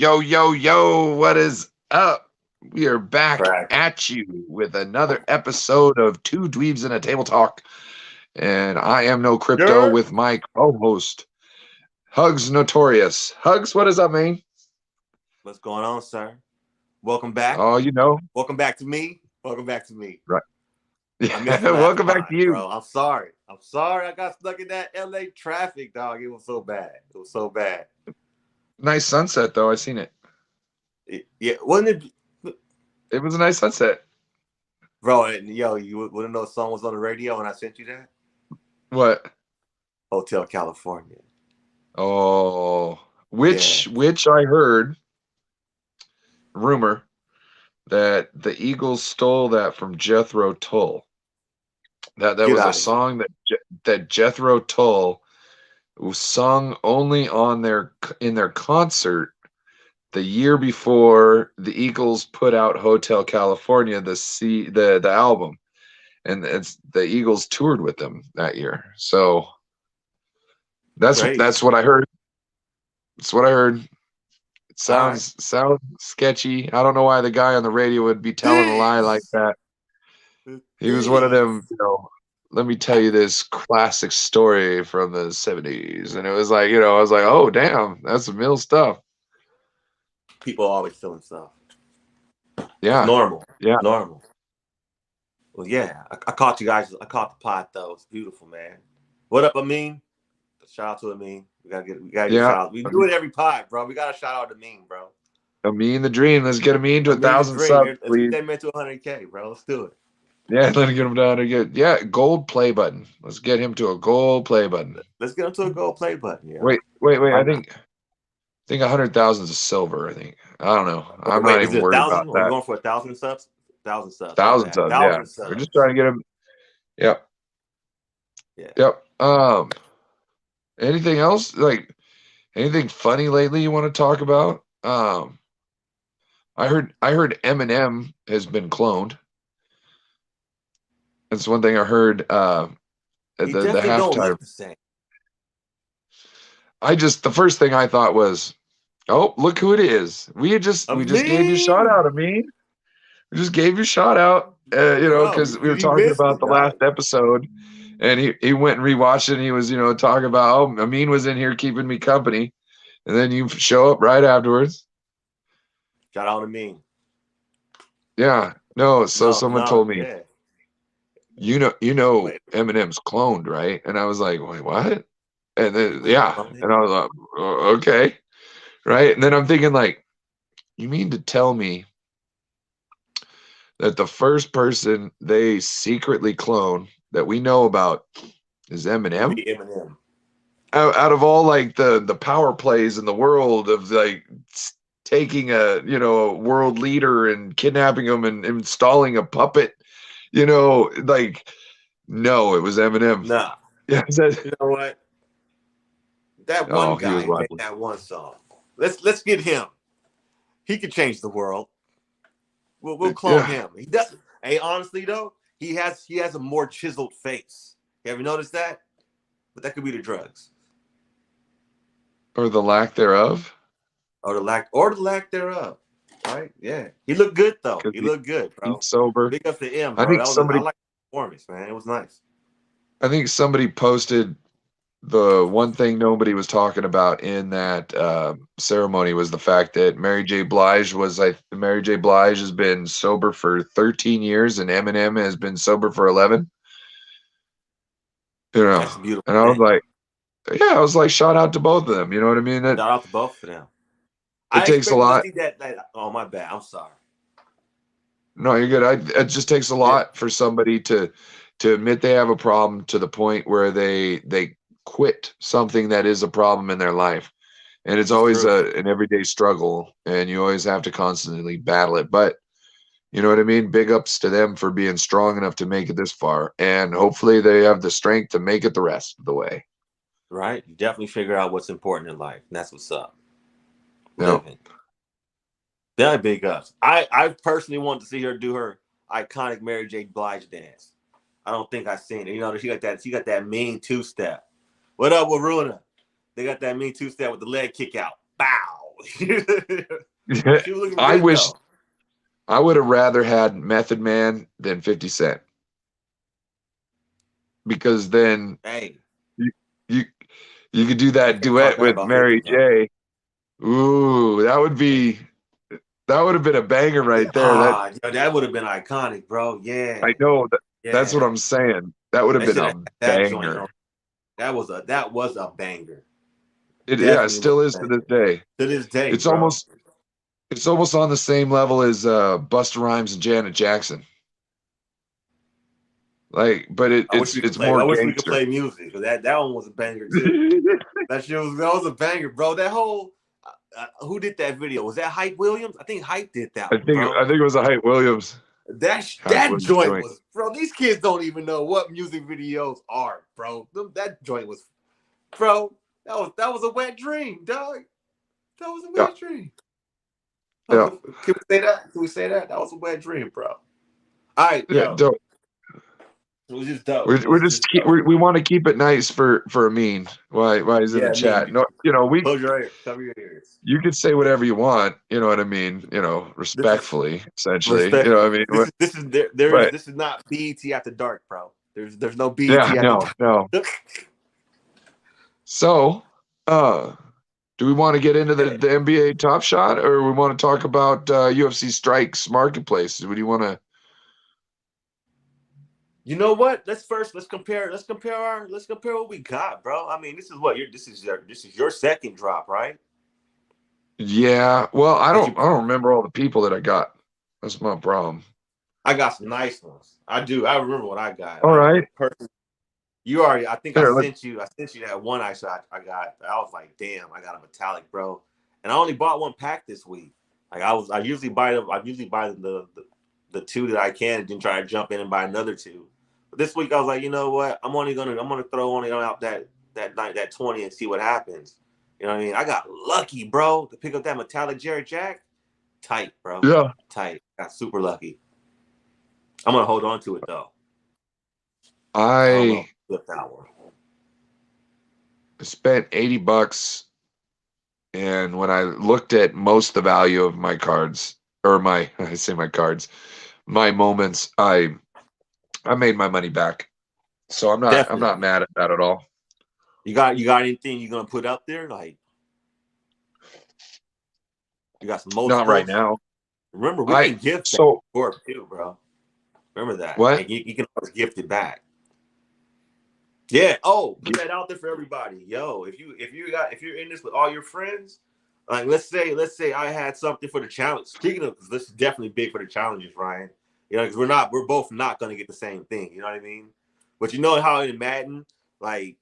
Yo, yo, yo, what is up? We are back Correct. at you with another episode of Two Dweebs and a Table Talk. And I am No Crypto Sure. with my co-host, Hugs Notorious. Hugs, what is up, man? What's going on, sir? Welcome back. Oh, Welcome back to me. Welcome back to me. right. I missed Yeah, the last welcome back to pod, you. bro. I'm sorry. I got stuck in that LA traffic, dog. It was so bad. It was so bad. Nice sunset, though. I seen it. Yeah, wasn't it, It was a nice sunset. bro? And yo, you wouldn't know a song was on the radio when I sent you that? What? Hotel California. Oh, Yeah. which I heard rumor that the Eagles stole that from Jethro Tull. That Get was a out of here. song that Jethro Tull was sung only on in their concert the year before the Eagles put out Hotel California, the album, and it's the Eagles toured with them that year. So Crazy. that's what I heard. That's what I heard. It All right. sounds sketchy. I don't know why the guy on the radio would be telling a lie like This. that. He was one of This. them, let me tell you this classic story from the 70s. And it was like, I was like, oh, damn, that's some real stuff. People always feeling stuff. It's Yeah. normal. Yeah. Normal. Well, yeah, I caught you guys. I caught the pot though. It's beautiful, man. What up, Amin? Shout out to Amin. We gotta get a Yeah. shout out. We do it every pod, bro. We gotta shout out Amin, bro. Amin the dream. Let's get Amin to Amin the 1,000 dream. subs, Let's get please. that man to 100K, bro. Let's do it. Yeah, let me get him down to gold play button. Let's get him to a gold play button. Let's get him to a gold play button. Yeah. Wait. I think 100,000 is a silver. I think. I don't know. I'm Wait, not is even it worried about 1,000? Are we that. going for 1,000 subs? 1,000 subs. My 1,000 bad. subs. Yeah. 1,000 subs. We're just trying to get him. Yep. Yeah. Yep. Anything else? Like anything funny lately you want to talk about? I heard Eminem has been cloned. That's one thing I heard. He The definitely don't halftime. look the same. The first thing I thought was, oh, look who it is. We just gave you a shout Amin, out, Amin. We just gave you a shout out. bro, Because we were you talking missed about it, the last dog. episode, and he went and rewatched it. And he was talking about, oh, Amin was in here keeping me company, and then you show up right afterwards. Shout out Amin. Yeah, no. So someone told me, yeah. Wait, Eminem's cloned, right? And I was like, wait, what? And then wait, and I was like, okay, right. And then I'm thinking like, you mean to tell me that the first person they secretly clone that we know about is would be Eminem? Eminem. Out of all like the power plays in the world of like taking a world leader and kidnapping him and installing a puppet, like no, it was Eminem. Nah. Yeah, You know what? That oh, one he was guy made watching. that one song. Let's get him. He could change the world. We'll clone him. He doesn't. Hey, honestly though, he has a more chiseled face. Have you noticed that? But that could be the drugs. Or the lack thereof. Or the lack thereof. Right? Yeah. He looked good though. He looked good, bro. He's sober. Big up to him, I bro. think I like the performance, man. It was nice. I think somebody posted the one thing nobody was talking about in that ceremony was the fact that Mary J. Blige has been sober for 13 years and Eminem has been sober for 11. That's a beautiful And I was like, shout out to both of them. You know what I mean? Shout out to both of them. It takes a lot. To see that. Oh, my bad. I'm sorry. No, you're good. It just takes a lot for somebody to admit they have a problem to the point where they quit something that is a problem in their life. And it's always an everyday struggle, and you always have to constantly battle it. But you know what I mean? Big ups to them for being strong enough to make it this far. And hopefully they have the strength to make it the rest of the way. Right? You definitely figure out what's important in life. And that's what's up. Yep. Living. That big ups. I personally want to see her do her iconic Mary J. Blige dance. I don't think I've seen it. She got that mean two-step. What up with Runa? They got that mean two-step with the leg kick out. Bow. she was looking I good wish though. I would have rather had Method Man than 50 Cent, because then Hey, you you you could do you that can't talk duet bad with about 50 Mary though. J. Ooh, that would have been a banger right there. That Yo, that would have been iconic, bro. Yeah, I know that's what yeah. I'm saying. That would have They been should a have had that joint banger. on. That was a banger. Yeah, it Definitely was still is a to this banger. day. To this day, It's bro. almost it's almost on the same level as Busta Rhymes and Janet Jackson. Like, but I wish we could it's play. I more wish we could gangster. play music because that one was a banger too. That was a banger, bro. That whole who did that video? Was that Hype Williams? I think Hype did that one, bro. I think it was a Hype Williams. Hype That Williams joint joint. was, bro. These kids don't even know what music videos are, bro. That joint was, bro. That was a wet dream, dog. That was a Yeah, wet dream. yeah, Can we say that? Can we say that? That was a wet dream, bro. All right, yeah. yo. Dope. It was just dope. It We're was just just dope. we want to keep it nice for Amin. Why he's in the Yeah, I mean, chat? No, we close your ears, cover your ears. you could say whatever you want. You know what I mean? This is Respectfully, essentially. You know what I respectfully. mean? This is But this is not BET after dark, bro. There's no BET yeah, after no, dark. no. So, do we want to get into the NBA Top Shot, or we want to talk about UFC Strikes Marketplace? What do you want to? You know what? Let's compare. Let's compare what we got, bro. I mean, this is your second drop, right? Yeah. Well, That you I don't remember all the people that I got. That's my problem. I got some nice ones. I do. I remember what I got. All The right. person you already. I think I Here, sent you. I sent you that one I got. I was like, damn, I got a metallic, bro. And I only bought one pack this week. Like I usually buy them. I usually buy the two that I can, and then try to jump in and buy another two. But this week I was like, you know what? I'm gonna throw only out that 20 and see what happens. You know what I mean? I got lucky, bro, to pick up that metallic Jared Jack. Tight, bro. yeah. Tight. Got super lucky. I'm gonna hold on to it though. I don't know. I Flip that one. spent $80, and when I looked at most the value of my cards, or my I say my cards, my moments, I made my money back. So I'm Definitely. not mad at that at all. You got anything you gonna put up there? Like you got some Not right multiples? now. Remember, we I can gift that so for too, bro. Remember that. what? Like you can always gift it back. Yeah. Oh, put that out there for everybody. Yo, if you're in this with all your friends, like let's say I had something for the challenge. Speaking of, this is definitely big for the challenges, Ryan. You know, because we're both not gonna get the same thing. You know what I mean? But you know how in Madden, like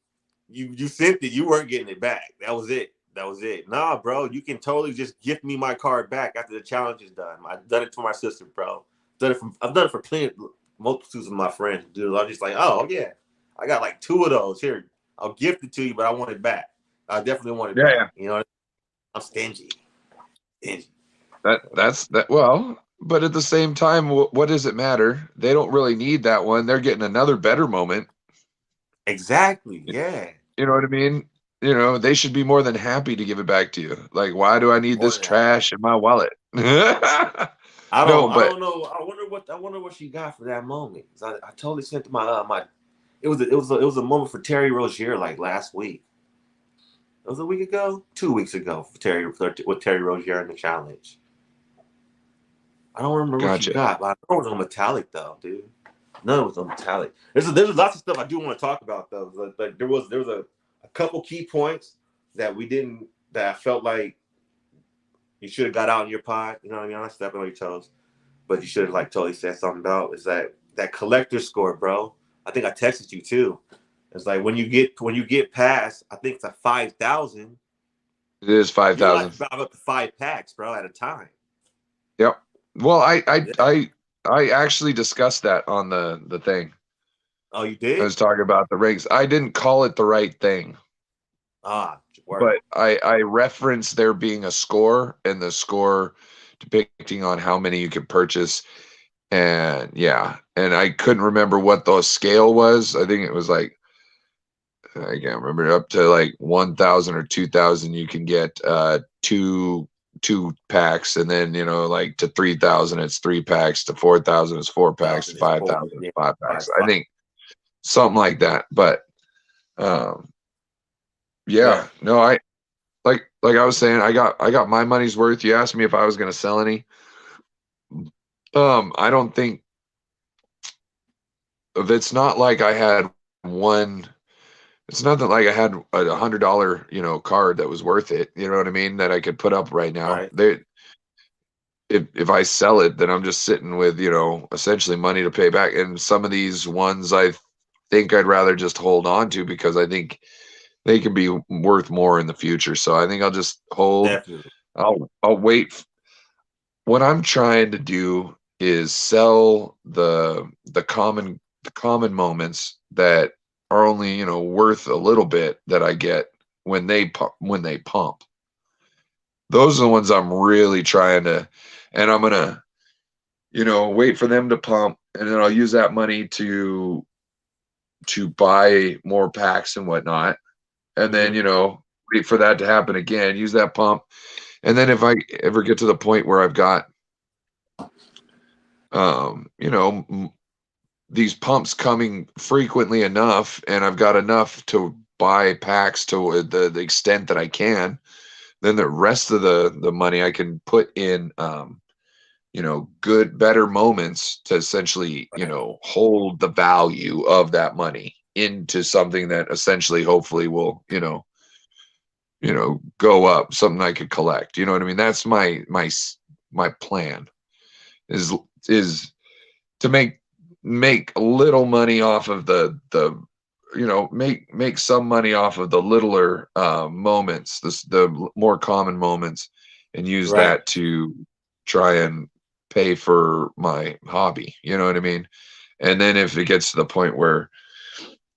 you sent it, you weren't getting it back. That was it. That was it. Nah, bro, you can totally just gift me my card back after the challenge is done. I've done it for my sister, bro. I've done it for plenty multitudes of my friends, dude. I'm just like, oh yeah, I got like two of those here. I'll gift it to you, but I want it back. I definitely want it Yeah, back. yeah. You know, I'm stingy. Stingy. That's that. Well, but at the same time, what does it matter? They don't really need that one. They're getting another better moment. Exactly. Yeah. You know what I mean? They should be more than happy to give it back to you. Like, why do I need More this than happy. trash in my wallet? I No, don't. I but don't know. I wonder what she got for that moment. 'Cause I totally sent my. It was a moment for Terry Rozier like last week. It was a week ago, 2 weeks ago for Terry with Terry Rozier in the challenge. I don't remember what she gotcha. got, but I know it was on metallic though, dude. None of it was on metallic. There's lots of stuff I do want to talk about though. Like there was a couple key points that we didn't that I felt like you should have got out in your pod. You know what I mean? I'm not stepping on your toes, but you should have like totally said something about is that collector score, bro. I think I texted you too. It's like when you get past, I think it's like 5,000. It is You're allowed 5,000. to buy up to 5 packs, bro, at a time. Yep. Well, Yeah. I actually discussed that on the thing. Oh, you I did? was talking about the ranks. I didn't call it the right thing, Word. but I referenced there being a score, and the score depicting on how many you could purchase. And yeah, and I couldn't remember what the scale was. I think it was like I can't remember, up to like 1,000 or 2,000, you can get two packs, and then like to 3,000 it's 3 packs, to 4,000 it's 4 packs, to 1,000 is 4. 5,000 it's Yeah, 5 packs. five, I five. think something like that. But um, Right. yeah, no, like I was saying, I got my money's worth. You asked me if I was going to sell any. I don't think if it's not like I had one. It's not that like I had $100 card that was worth it. You know what I mean? That I could put up right now. Right. If I sell it, then I'm just sitting with essentially money to pay back. And some of these ones I think I'd rather just hold on to because I think they can be worth more in the future. So I think I'll just hold. Definitely. I'll wait. What I'm trying to do is sell the common moments that are only worth a little bit that I get when they pump. Those are the ones I'm really trying to, and I'm gonna wait for them to pump, and then I'll use that money to buy more packs and whatnot, and then Hmm. wait for that to happen again, use that pump, and then if I ever get to the point where I've got um, you know, m- these pumps coming frequently enough, and I've got enough to buy packs to the extent that I can, then the rest of the money I can put in better moments to essentially, Right. hold the value of that money into something that essentially hopefully will, go up, something I could collect. You know what I mean? That's my plan is is to make a little money off of the make some money off of the littler moments, the more common moments, and use Right. that to try and pay for my hobby. You know what I mean? And then if it gets to the point where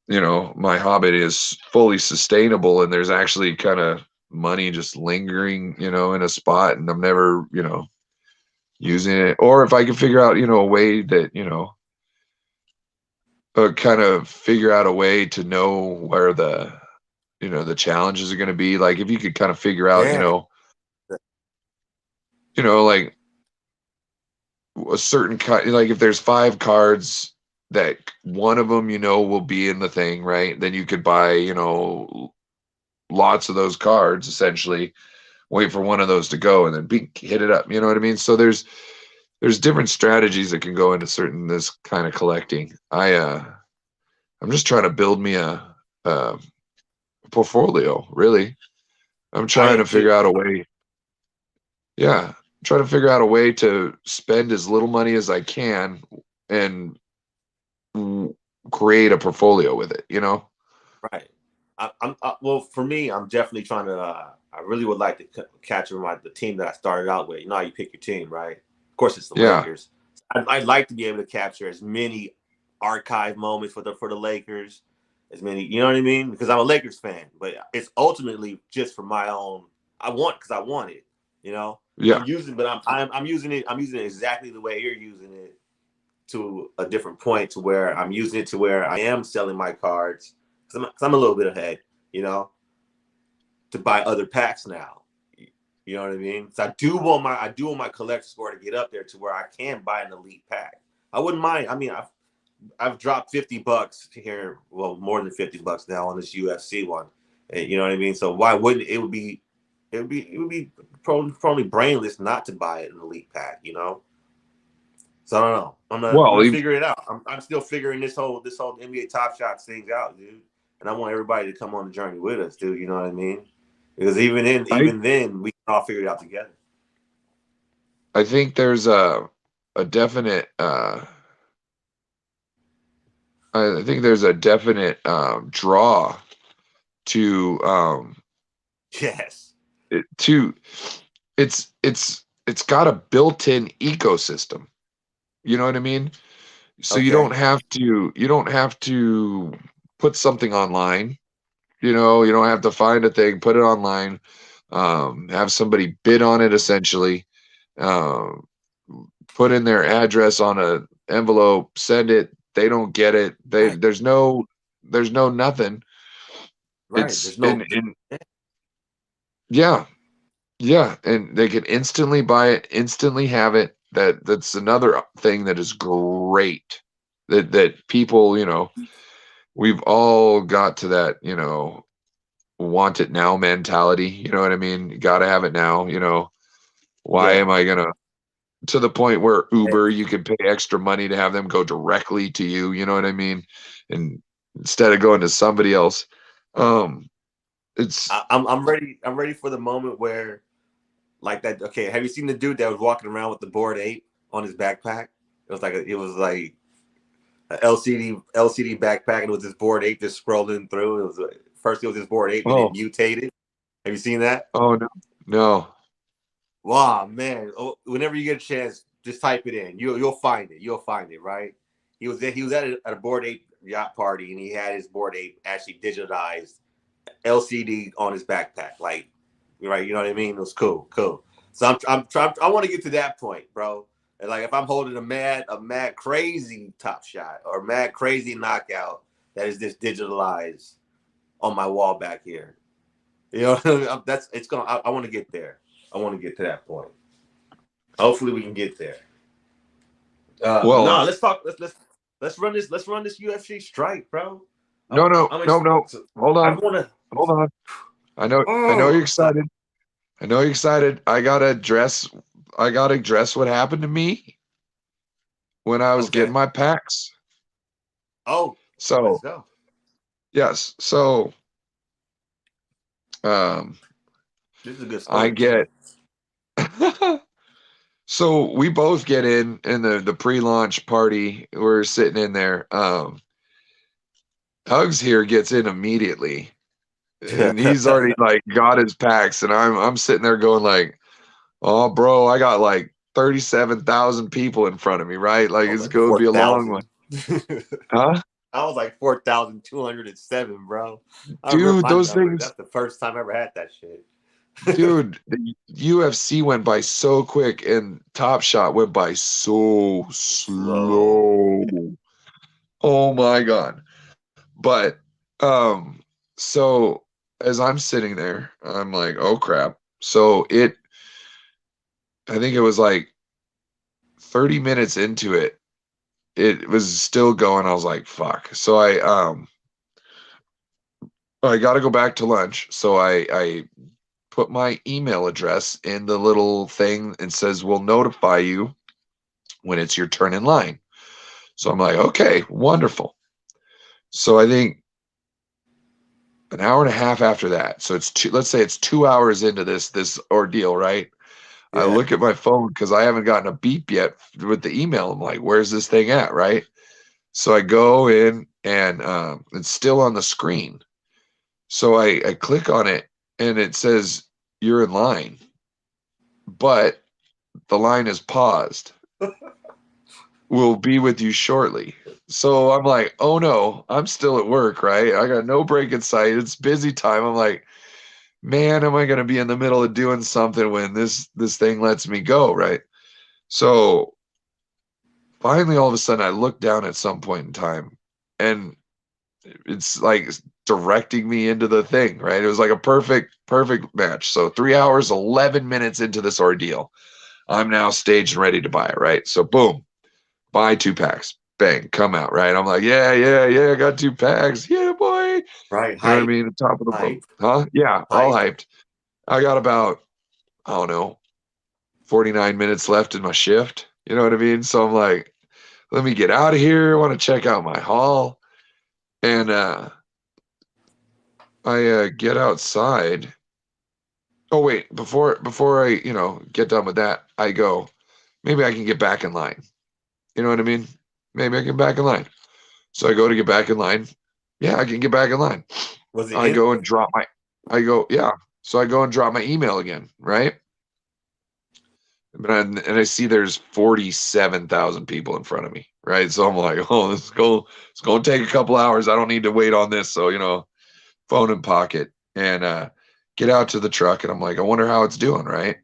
my hobby is fully sustainable and there's actually kind of money just lingering in a spot, and I'm never using it, or if I can figure out a way that kind of figure out a way to know where the challenges are going to be. Like if you could kind of figure out, Yeah. like a certain kind, like if there's 5 cards that one of them, will be in the thing, right? Then you could buy, lots of those cards essentially, wait for one of those to go and then hit it up. You know what I mean? So there's different strategies that can go into certain this kind of collecting. I'm just trying to build me a portfolio, really. I'm I trying to am too. figure out a way. Yeah, trying to figure out a way to spend as little money as I can and w- create a portfolio with it. Right. Well, for me, I'm definitely trying to. I really would like to capture the team that I started out with. You know how you pick your team, right? Of course, it's the Yeah, Lakers. I'd like to be able to capture as many archive moments for the Lakers, as many. You know what I mean? Because I'm a Lakers fan, but it's ultimately just for my own. Because I want it. You know, yeah. I'm using it. I'm using it exactly the way you're using it, to a different point, to where I'm using it to where I am selling my cards because I'm a little bit ahead, you know, to buy other packs now. You know what I mean? So I do want my collector score to get up there to where I can buy an elite pack. I wouldn't mind. I mean, I've dropped $50 here, well, more than $50 now on this UFC one. And you know what I mean? So why wouldn't it would be probably brainless not to buy an elite pack, you know? So I don't know. I'm Well, gonna figure it out. I'm still figuring this whole NBA Top Shots things out, dude. And I want everybody to come on the journey with us, dude. You know what I mean? Because I even then we can all figure it out together. I think there's a definite I think there's a definite draw to Yes. to it's got a built-in ecosystem. You know what I mean? So Okay. you don't have to put something online. You don't have to find a thing, put it online, have somebody bid on it essentially, um, put in their address on a envelope, send it. They don't get it. Right. There's no nothing. Right. It's There's no. and yeah, yeah, and they can instantly buy it, instantly have it. That's another thing that is great. That people, we've all got to that, want it now mentality. You know what I mean? You got to have it now. Why Yeah. am I gonna to the point where Uber, you can pay extra money to have them go directly to you. You know what I mean? And instead of going to somebody else, um, it's I'm ready. I'm ready for the moment where, like that. Okay, have you seen the dude that was walking around with the Bored Ape on his backpack? It was like a LCD backpack, and it was this Bored Ape just scrolling through. It was first it was this Bored Ape, and it oh mutated. Have you seen that? oh no no Wow, man! Oh, whenever you get a chance, just type it in. You'll find it. You'll find it. Right? He was at a Bored Ape yacht party, and he had his Bored Ape actually digitized LCD on his backpack. Like, right? You know what I mean? It was cool, cool. So I'm trying. I want to get to that point, bro. And like, if I'm holding a mad crazy top shot or mad crazy knockout that is just digitalized on my wall back here, you know, that's it's gonna. I want to get there. I want to get to that point. Hopefully, we can get there. No, well let's talk. Let's run this. Let's run this UFC strike, bro. no no I'm no ex- no hold I on want to. hold on. I know you're Oh, excited. I know you're excited. I gotta address what happened to me when I was getting okay. my packs. Oh, let's So go. yes, so um This is a good I story too. get so we both get in the pre-launch party. We're sitting in there. Hugs here gets in immediately, and he's already like got his packs, and I'm sitting there going like, "Oh, bro, I got like 37,000 people in front of me, right? Like I was it's like going to be a long one, 4,000. huh?" I was like 4,207, bro. I remember Dude, my those number. things, That's the first time I ever had that shit. dude, the UFC went by so quick, and Top Shot went by so Slow. slow. Oh my God. But um so as I'm sitting there, I'm like, "Oh crap." So I think it was like 30 minutes into it, it was still going. I was like, "Fuck." So I got to go back to lunch. So I put my email address in the little thing and says, "We'll notify you when it's your turn in line." So I'm like, "Okay, wonderful." So I think an hour and a half after that. So let's say it's 2 hours into this ordeal, right? I Yeah. look at my phone because I haven't gotten a beep yet with the email. I'm like, where's this thing at, right? So I go in and it's still on the screen. So I click on it and it says you're in line, but the line is paused. We'll be with you shortly. So I'm like, oh no, I'm still at work, right? I got no break in sight. It's busy time. I'm like, man, am I going to be in the middle of doing something when this thing lets me go, right? So finally, all of a sudden, I look down at some point in time, and it's like directing me into the thing, right? It was like a perfect match. So 3 hours, 11 minutes into this ordeal, I'm now staged and ready to buy it, right? So boom, buy 2 packs. Bang, come out, right? I'm like, yeah, yeah, yeah, I got 2 packs. Yeah, boy. You Right. know what I Hype. mean? The top of the boat. Hype. Huh? Yeah, all Hype. hyped. I got about, I don't know, 49 minutes left in my shift. You know what I mean? So I'm like, let me get out of here. I want to check out my haul. And I get outside. Oh wait, before I, get done with that, I go, maybe I can get back in line. You know what I mean? Maybe I can get back in line. So I go to get back in line. Yeah, I can get back in line. Was it I go instant? and drop my I go, yeah. So I go and drop my email again, right? And I see there's 47,000 people in front of me, right? So I'm like, oh, it's going to take a couple hours. I don't need to wait on this. So, phone in pocket and get out to the truck. And I'm like, I wonder how it's doing, right?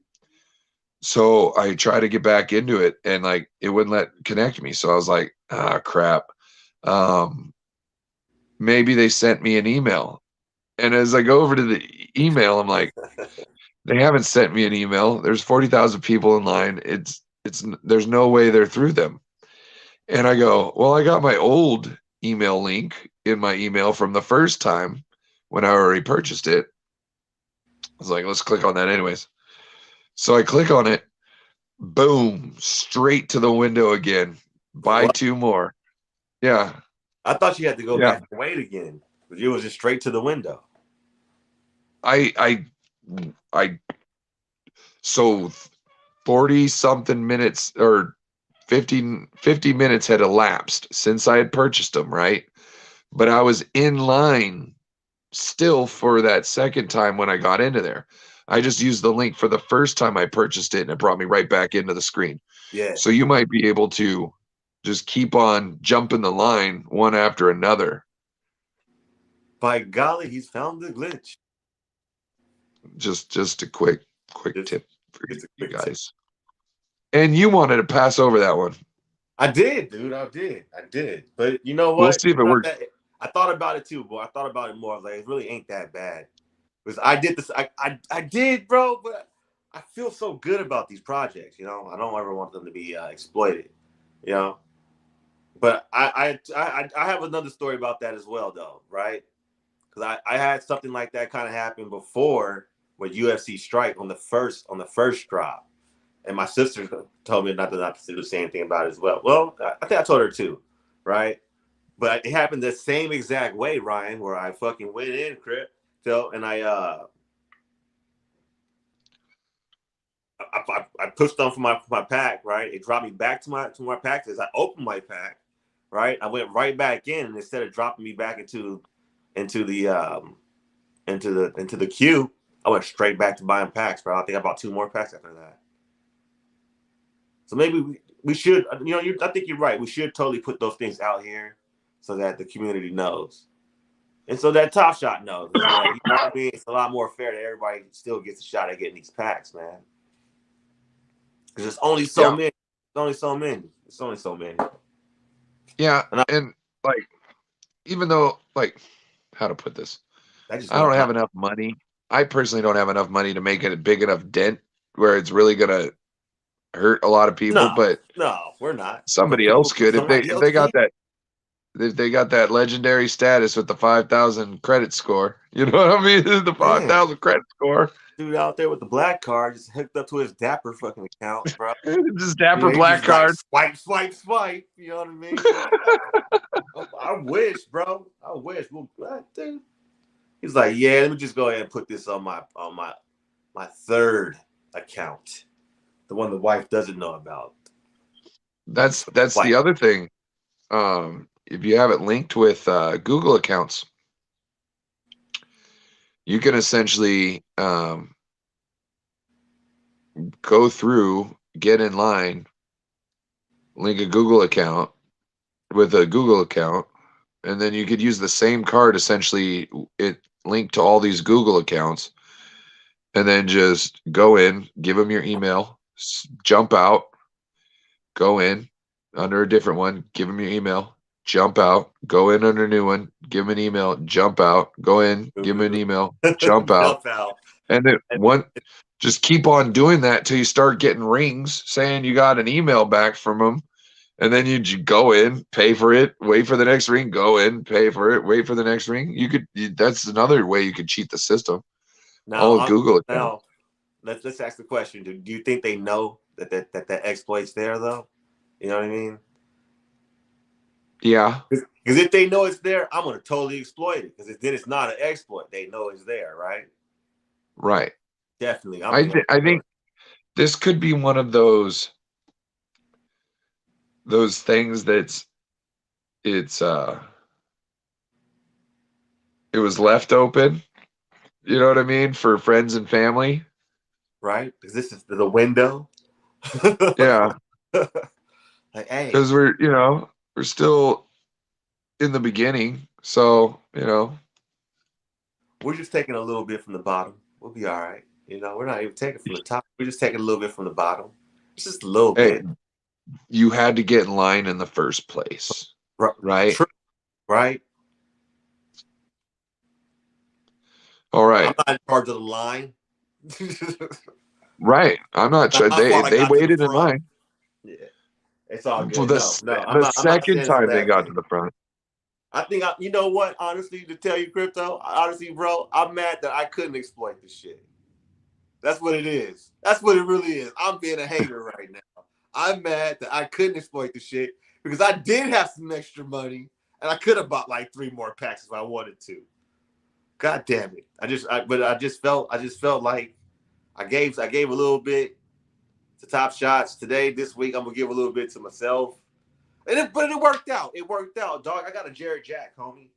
So I try to get back into it and like it wouldn't let connect me. So I was like, ah, crap. Um, maybe they sent me an email And as I go over to the email, I'm like, they haven't sent me an email. There's 40,000 people in line. There's no way they're through them. And I go, well, I got my old email link in my email from the first time when I already purchased it. I was like, let's click on that anyways. So I click on it, boom, straight to the window again. Buy What? 2 more. Yeah. I thought you had to go Yeah. back and wait again. But you was just straight to the window. I so 40 something minutes or 50 minutes had elapsed since I had purchased them, right? But I was in line still for that second time when I got into there. I just used the link for the first time I purchased it and it brought me right back into the screen. Yeah. So you might be able to just keep on jumping the line one after another. By golly, he's found the glitch. Just a quick Just, tip for just a you quick tip. guys. And you wanted to pass over that one. I did, dude. I did. But you know We'll what? see if It's it not works. that. I thought about it too, boy. I thought about it more. I was like, it really ain't that bad. Because I did this. I did, bro. But I feel so good about these projects. You know, I don't ever want them to be exploited. You know. But I have another story about that as well, though, right? Because I had something like that kind of happen before with UFC Strike on the first drop, and my sister told me not to say anything about it as well. Well, I think I told her too, right? But it happened the same exact way, Ryan, where I fucking went in crypto and I pushed on for my pack, right? It dropped me back to my pack. As I opened my pack, right, I went right back in, and instead of dropping me back into the queue, I went straight back to buying packs, bro. I think I bought 2 more packs after that. So maybe we should, I think you're right. We should totally put those things out here so that the community knows, and so that Top Shot knows, so that, you know what I mean. It's a lot more fair that everybody still gets a shot at getting these packs, man. Because there's only so Yeah. many. There's only so many. It's only so many. Yeah. And And like, even though, like, how to put this? I just I want don't to have buy. enough money. I personally don't have enough money to make it a big enough dent where it's really gonna hurt a lot of people, No, but no, we're not. But somebody else people, could if somebody else they got can. that if they got that legendary status with the 5,000 credit score. You know what I mean? The Man, 5,000 credit score. dude out there with the black card just hooked up to his Dapper fucking account, bro. Just You know, dapper he black just like card. swipe, swipe, swipe. You know what I mean? I wish, bro. I wish. Well, dude. He's like, yeah, let me just go ahead and put this on my third account, the one the wife doesn't know about. That's the Like, other thing. If you have it linked with Google accounts, you can essentially go through, get in line, link a Google account with a Google account, and then you could use the same card essentially it linked to all these Google accounts, and then just go in, give them your email, jump out, go in under a different one, give them your email, jump out, go in under a new one, give them an email, jump out, go in, give them an email, jump out, jump out. and then just keep on doing that till you start getting rings saying you got an email back from them. And then you go in, pay for it, wait for the next ring, go in, pay for it, wait for the next ring. That's another way you could cheat the system. All with Now, Google account. now let's ask the question: do you think they know that exploit's there though? You know what I mean? Yeah. Because if they know it's there, I'm gonna totally exploit it. Because then it's not an exploit. They know it's there, right? Right. Definitely. I think this could be one of those things it's it was left open, you know what I mean, for friends and family. right? Because this is the window. Yeah. Like, hey, Because we're still in the beginning. So, we're just taking a little bit from the bottom. We'll be all right. You know, we're not even taking from the top. We're just taking a little bit from the bottom. It's just a little hey, bit. you had to get in line in the first place, right? True, right? All I'm right. not in charge of the line. Right. I'm not Not sure. my fault I They got to the waited in front. line. Yeah, it's all For good. No, no, the I'm not second saying it's a time they bad got to thing. the front. I think you know what? Honestly, to tell you, crypto, honestly, bro, I'm mad that I couldn't exploit this shit. That's what it is. That's what it really is. I'm being a hater right now. I'm mad that I couldn't exploit the shit because I did have some extra money and I could have bought like 3 more packs if I wanted to. God damn it! But I just felt like I gave a little bit to Top Shots today. This week, I'm gonna give a little bit to myself, but it worked out. It worked out, dog. I got a Jared Jack, homie.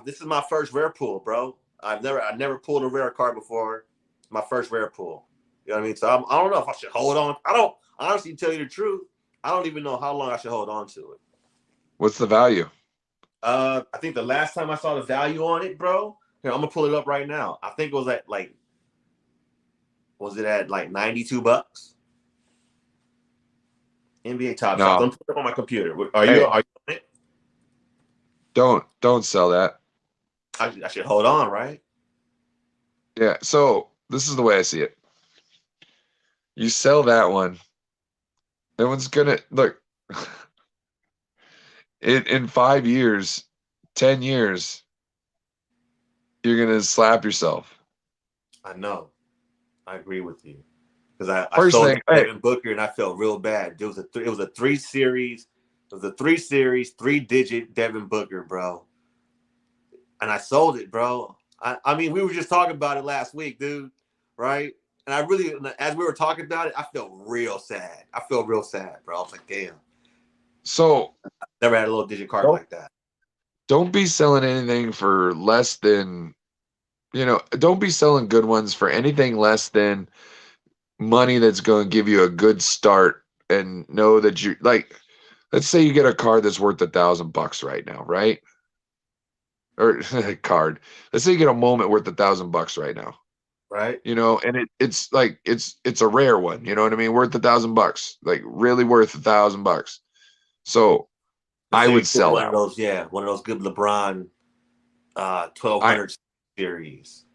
This is my first rare pull, bro. I never pulled a rare card before. My first rare pull. You know what I mean? So I don't know if I should hold on. I don't honestly tell you the truth. I don't even know how long I should hold on to it. What's the value? I think the last time I saw the value on it, bro. Here, I'm gonna pull it up right now. I think it was at like, was it at like $92? NBA Top Shots. No. I'm putting it on my computer. Hey, Are you on it? don't sell that. I should hold on, right? Yeah. So this is the way I see it. You sell that one. No one's gonna look. In 5 years, 10 years, you're gonna slap yourself. I know. I agree with you because I First sold thing, that hey, Devin Booker and I felt real bad. It was a 3 series. It was a 3 series, 3-digit Devin Booker, bro. And I sold it, bro. I mean, we were just talking about it last week, dude. Right? And I really, as we were talking about it, I felt real sad. I felt real sad, bro. I was like, damn. so Never had a little digit card don't like that. don't be selling anything for less than, don't be selling good ones for anything less than money that's going to give you a good start, and know that you like, let's say you get a card that's worth $1,000 right now, right? Or a card. Let's say you get a moment worth $1,000 right now, Right? and it's like it's a rare one, you know what I mean? Worth $1,000, like really worth $1,000. So Let's I say you would pull sell one of that one. those, yeah, one of those good LeBron I 1200 series.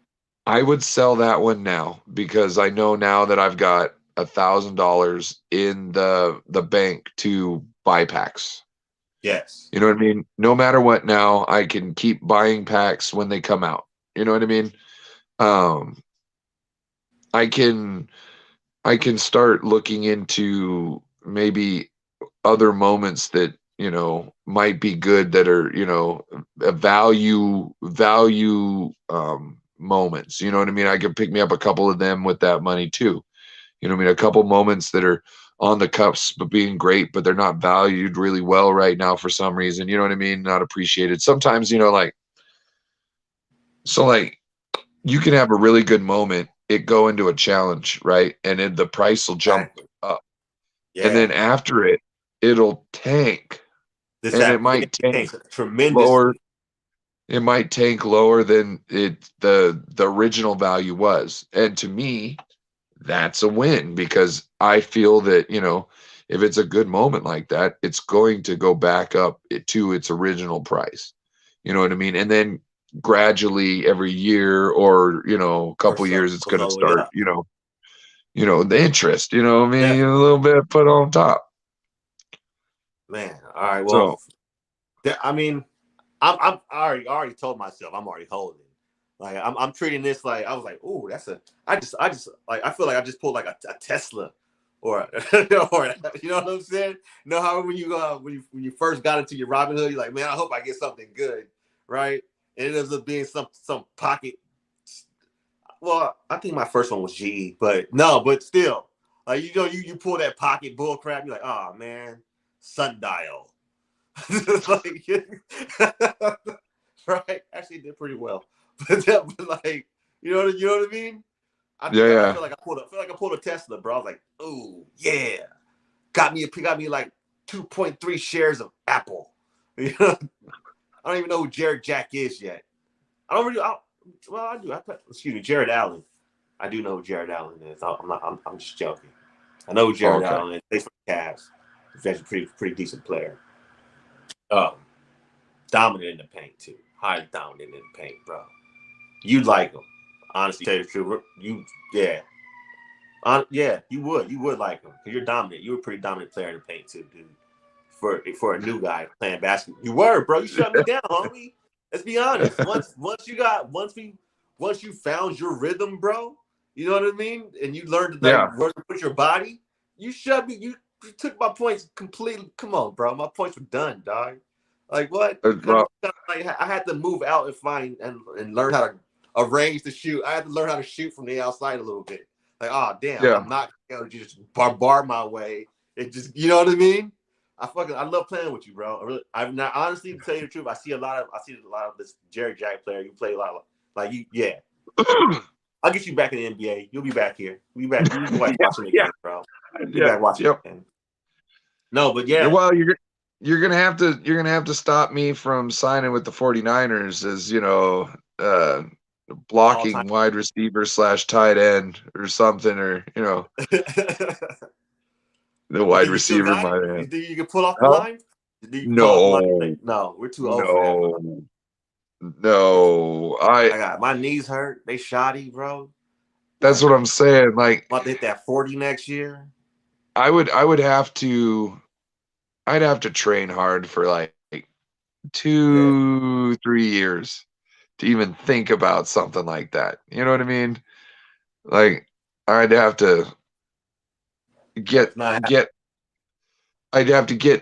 I would sell that one now because I know now that I've got $1,000 in the bank to buy packs. Yes. You know what I mean? No matter what, now I can keep buying packs when they come out. You know what I mean? Um, I can I can start looking into maybe other moments that, might be good, that are, a value moments. You know what I mean? I could pick me up a couple of them with that money too. You know what I mean? A couple moments that are on the cusp of being great, but they're not valued really well right now for some reason. You know what I mean? Not appreciated. Sometimes, like you can have a really good moment, it go into a challenge, right? And then the price will jump Exactly. up. And Yeah. then after it, it'll tank. And it Yeah, might it tank takes lower. tremendously. It might tank lower than the original value was. And to me, that's a win, because I feel that, if it's a good moment like that, it's going to go back up to its original price. You know what I mean? And then gradually every year, or, a Or couple so years, it's goes going to all the way start, up. the interest, I mean, a Definitely. little bit put on top. Man. All right. Well, So, I mean, I already told myself I'm already holding. Like I'm treating this like I was like, ooh, that's a I just like I feel like I just pulled like a Tesla or or you know what I'm saying? You know how when you first got into your Robinhood, you're like, man, I hope I get something good, right? And it ends up being some pocket. Well, I think my first one was GE, but no, but still, like you pull that pocket bull crap, you're like, oh man, sundial. Like, right? Actually, did pretty well, but like, you know what I mean? yeah, I yeah. feel like I pulled a Tesla, bro. I was like, oh yeah, got me like 2.3 shares of Apple. You know, I don't even know who Jared Jack is yet. I don't really. Well, I do. Excuse me, Jared Allen. I do know who Jared Allen is. I'm not. I'm just joking. I know who Oh, Jared okay. Allen is. Plays for the Cavs. He's actually pretty decent player. Um, Dominant in the paint too. Highly dominant in the paint, bro. You'd like him. Honestly, tell you the truth, you would like him because you're dominant. You were a pretty dominant player in the paint too, dude. For a new guy playing basketball, you were, bro. You shut me down, homie. Let's be honest. Once you found your rhythm, bro. You know what I mean? And you learned like Yeah. where to put your body. You shut me. You took my points completely. Come on, bro. My points were done, dog. Like what? Well, Like I had to move out and find and learn how to arrange the shoot. I had to learn how to shoot from the outside a little bit. Like, oh damn, yeah. I'm not gonna just bar my way. It just, you know what I mean? I love playing with you, bro. I'm not, honestly, to tell you the truth, I see a lot of this Jerry Jack player. You play a lot of like you, yeah. I'll get you back in the NBA. You'll be back here. We'll be back. You can watching the game, bro. Be back watching the game. No, but yeah. Well, you're gonna have to stop me from signing with the 49ers as, blocking wide receiver / tight end or something, or the wide receiver might have. You think you can pull off the line? No. No, we're too old for that, bro. No. I got my knees hurt. They shoddy, bro. That's what I'm saying. Like, I'm about to hit that 40 next year. I'd have to train hard for like 2-3 years to even think about something like that. You know what I mean? Like, I'd have to get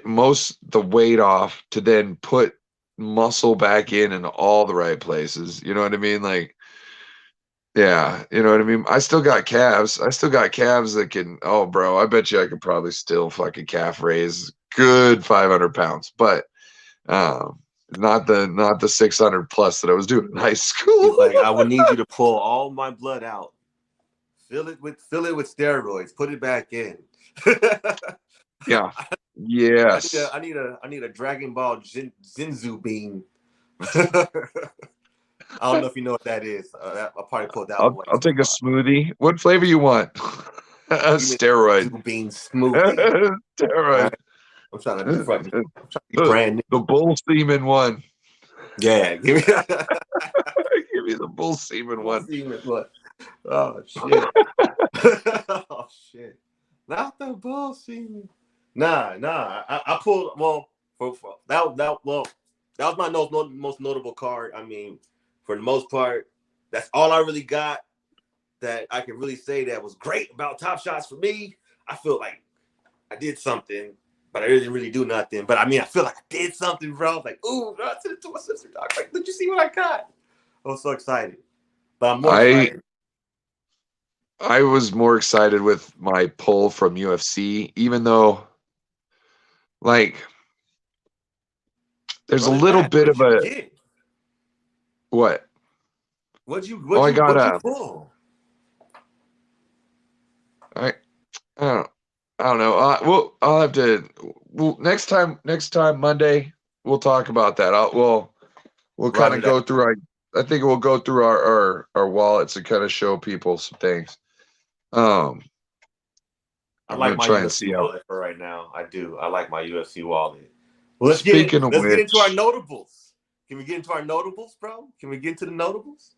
most the weight off to then put muscle back in all the right places. You know what I mean? Like, yeah, you know what I mean? I still got calves that can, oh bro, I bet you I could probably still fucking calf raise good 500 pounds, but not the 600 plus that I was doing in high school. Like, I would need you to pull all my blood out, fill it with steroids, put it back in. Yeah. Yes. I need a Dragon Ball Zinzu beam. I don't know if you know what that is. I'll probably pull that one. I'll take a smoothie. What flavor you want? A steroid. Bean smoothie. Steroid. Right. I'm trying to be brand new. The bull semen one. Yeah, give me give me the bull semen one. Oh shit. Oh shit. Not the bull semen. Nah. I pulled that was my most notable card. I mean, for the most part, that's all I really got that I can really say that was great about Top Shots for me. I feel like I did something, but I didn't really do nothing. But I mean, I feel like I did something, bro. Like, ooh, I sent it to my sister, dog. Like, did you see what I got? I was so excited. But I'm more excited. I was more excited with my pull from UFC, even though, like, there's a little bit of a what? What'd you pull? I don't know. I'll have to. Next time Monday, we'll talk about that. We'll kind of go through I think we'll go through our wallets and kind of show people some things. I like my UFC wallet for right now. I do. I like my UFC wallet. Well, let's get into our notables. Can we get into our notables, bro? Can we get into the notables?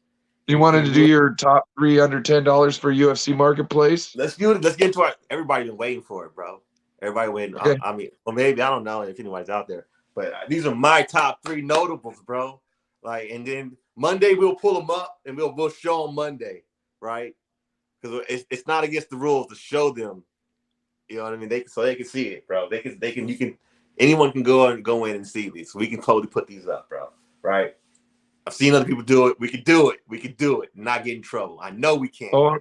You wanted to do your top 3 under $10 for UFC Marketplace? Let's do it. Let's get into our. Everybody's been waiting for it, bro. Everybody waiting. Okay. I mean, well, maybe I don't know if anybody's out there, but these are my top 3 notables, bro. Like, and then Monday we'll pull them up and we'll show them Monday, right? Because it's not against the rules to show them. You know what I mean? They can see it, bro. Anyone can go in and see these. So we can totally put these up, bro. Right? I've seen other people do it. We could do it. We could do it. Not get in trouble. I know we can. Oh,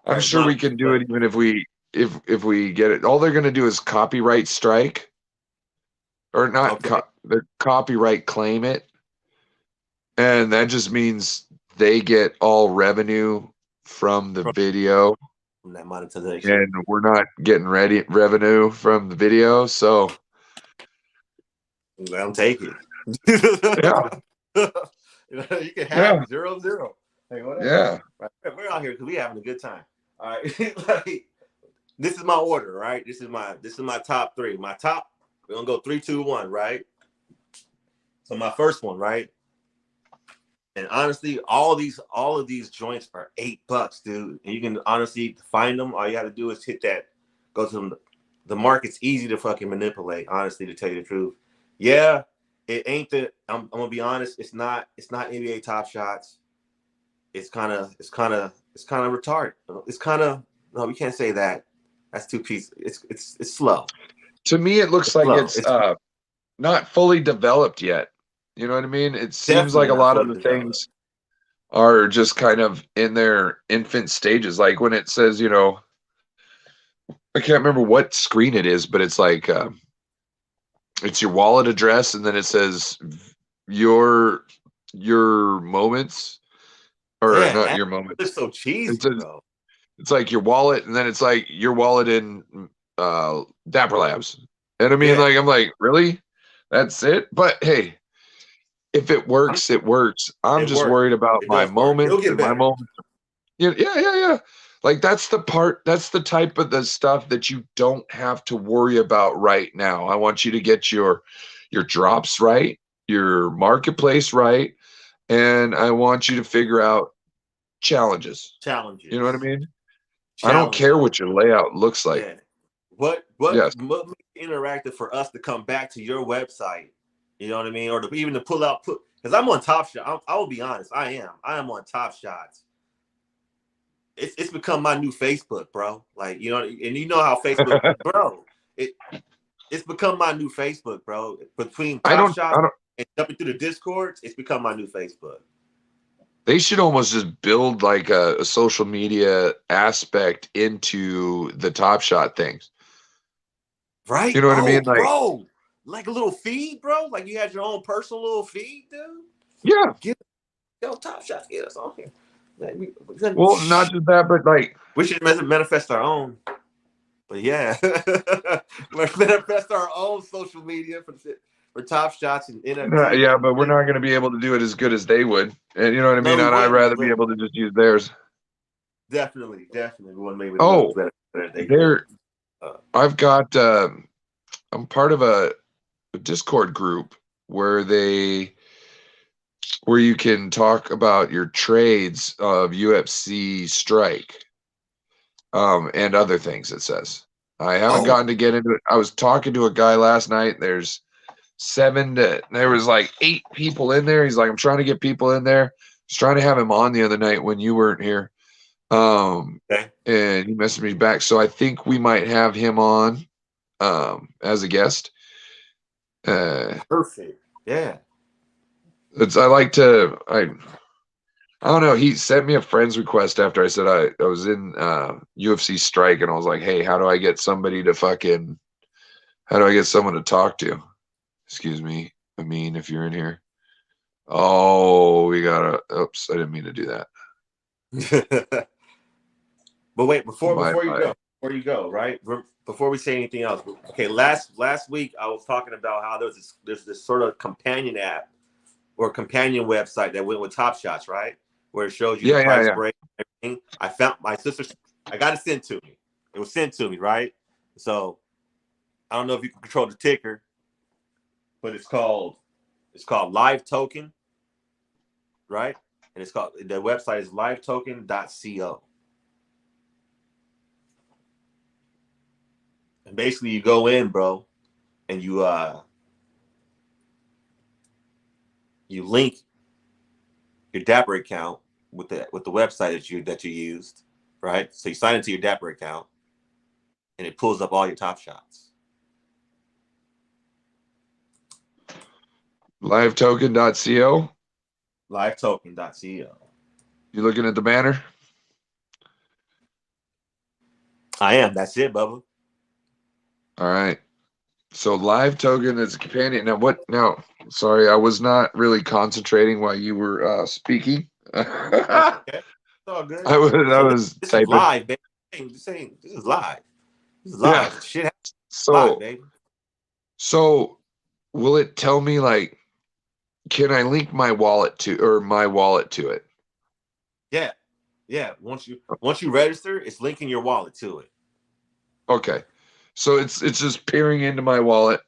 I'm sure we can do it even if we get it. All they're gonna do is copyright strike, or not. Okay. The copyright claim it, and that just means they get all revenue from the video. From that monetization, and we're not getting revenue from the video, so I'm taking. Yeah. You can have 0-0. Hey, whatever. Yeah. Right. We're out here because we're having a good time. All right. Like, this is my order, right? This is my top 3. My top, we're gonna go 3, 2, 1, right? So my first one, right? And honestly, all of these joints are $8, dude. And you can honestly find them. All you got to do is hit that. Go to them. The market's easy to fucking manipulate. Honestly, to tell you the truth, yeah, it ain't the. I'm gonna be honest. It's not. It's not NBA Top Shots. It's kind of. It's kind of retarded. It's kind of. No, we can't say that. That's too piece. It's slow. To me, it looks It's like slow. it's It's not fully developed yet. You know what I mean? It seems like definitely a not lot of fully the developed. things are just kind of in their infant stages. Like when it says, you know, I can't remember what screen it is, but it's like it's your wallet address, and then it says your your moments, or Yeah, not that your looks moments. so cheesy, It says bro. it's like your wallet, and then it's like your wallet in Dapper Labs. And I mean, Yeah, like, I'm like, really? That's it? But hey, if it I'm, works, it works. I'm it just works. worried about It my does work. It'll moments, get and my better. moments. Yeah, yeah, yeah, yeah. Like that's the part, that's the type of the stuff that you don't have to worry about right now. I want you to get your drops right, your marketplace right, and I want you to figure out challenges. You know what I Challenges. mean? I don't Challenges. care what your layout looks like. Yeah. What Yes. what makes it interactive for us to come back to your website? You know what I mean? Or to even to put because I'm on Top Shot. I will be honest. I am on Top Shots. It's become my new Facebook, bro. Like you know, and you know how Facebook, bro. It it's become my new Facebook, bro. Between Top I Shots don't and jumping through the Discords, it's become my new Facebook. they should almost just build like a social media aspect into the Top Shot things. You Right? know what I mean? Oh, Like, bro. Like a little feed, bro. Like you had your own personal little feed, dude. yeah. Get yo, Top Shots, get us on here. Like, Well, not just that, but like, we should manifest our own. But yeah, manifest our own social media for Top Shots and NFTs. yeah, but we're not going to be able to do it as good as they would. And you know what I No, mean? we And I'd wouldn't. rather be able to just use theirs. Definitely, we wouldn't maybe do it Oh, better than they do. there, Uh, I've got, I'm part of a Discord group where where you can talk about your trades of UFC Strike, and other things, it says. I haven't oh, gotten to get into it. I was talking to a guy last night. There was like 8 people in there. He's like, I'm trying to get people in there. I was trying to have him on the other night when you weren't here. okay, And he messaged me back. So I think we might have him on as a guest. Uh, perfect. Yeah. it's I don't know. He sent me a friend's request after I said I was in UFC Strike, and I was like, hey, how do I get someone to talk to? Excuse me, if you're in here. Oh, oops, I didn't mean to do that. But wait, My bad. before you go, right? Before we say anything else, okay. Last week I was talking about how there's this sort of companion app or companion website that went with Top Shots, right? Where it shows you the Yeah, yeah, price yeah. break and everything. I found my sister. I got it sent to me. It was sent to me, right? So I don't know if you can control the ticker, but it's called Live Token, right? And the website is livetoken.co. And basically you go in, bro, and you link your Dapper account with the website that you used, right? So you sign into your Dapper account, and it pulls up all your Top Shots. Livetoken.co. Livetoken.co. You looking at the banner? I am. That's it, Bubba. All right. So Live Token is a companion. Now what? Now, sorry, I was not really concentrating while you were speaking. Okay, I it's all good. was I So this, was this is typing. live, baby. This is live. This is Yeah. live. Shit happens live, So baby. so will it tell me, like, can I link my wallet to it? Yeah, yeah. Once you register, it's linking your wallet to it. Okay. So it's just peering into my wallet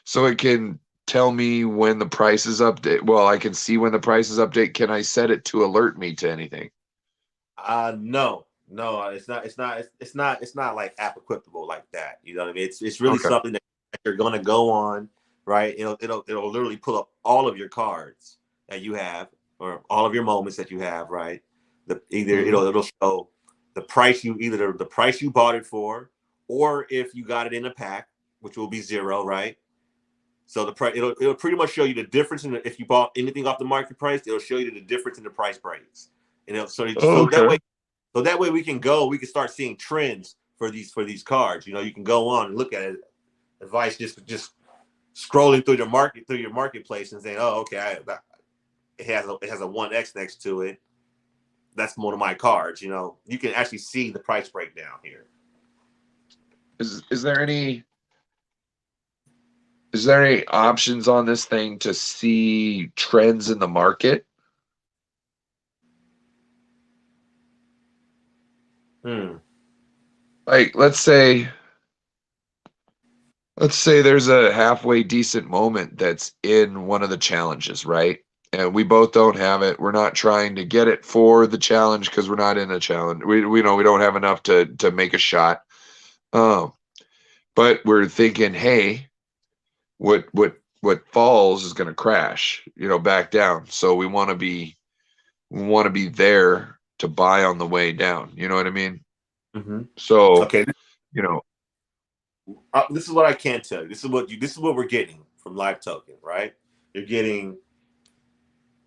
so it can tell me when the prices update? Well, I can see when the prices update. Can I set it to alert me to anything? No, no, it's not like app equipable like that. You know what I mean? It's really Okay. something that you're gonna go on, right? It'll literally pull up all of your cards that you have, or all of your moments that you have, right? Either Hmm. it'll show the price you either the price you bought it for, or if you got it in a pack, which will be zero, right? So the price it'll pretty much show you the difference in if you bought anything off the market price, it'll show you the difference in the price breaks. And Oh, so okay. that way we can start seeing trends for these cards. You know, you can go on and look at it. Advice just scrolling through your marketplace and saying, oh, okay, it has a 1x next to it. That's one of my cards. You know, you can actually see the price breakdown here. Is there any options on this thing to see trends in the market? Hmm. Like, let's say there's a halfway decent moment that's in one of the challenges, right? And we both don't have it. We're not trying to get it for the challenge because we're not in a challenge. We know we don't have enough to make a shot. Um, but we're thinking, hey, what falls is going to crash, back down. So we want to be there to buy on the way down. You know what I mean? Mm-hmm. So, Okay. you know, This is what I can tell you. This is what we're getting from Live Token, right? You're getting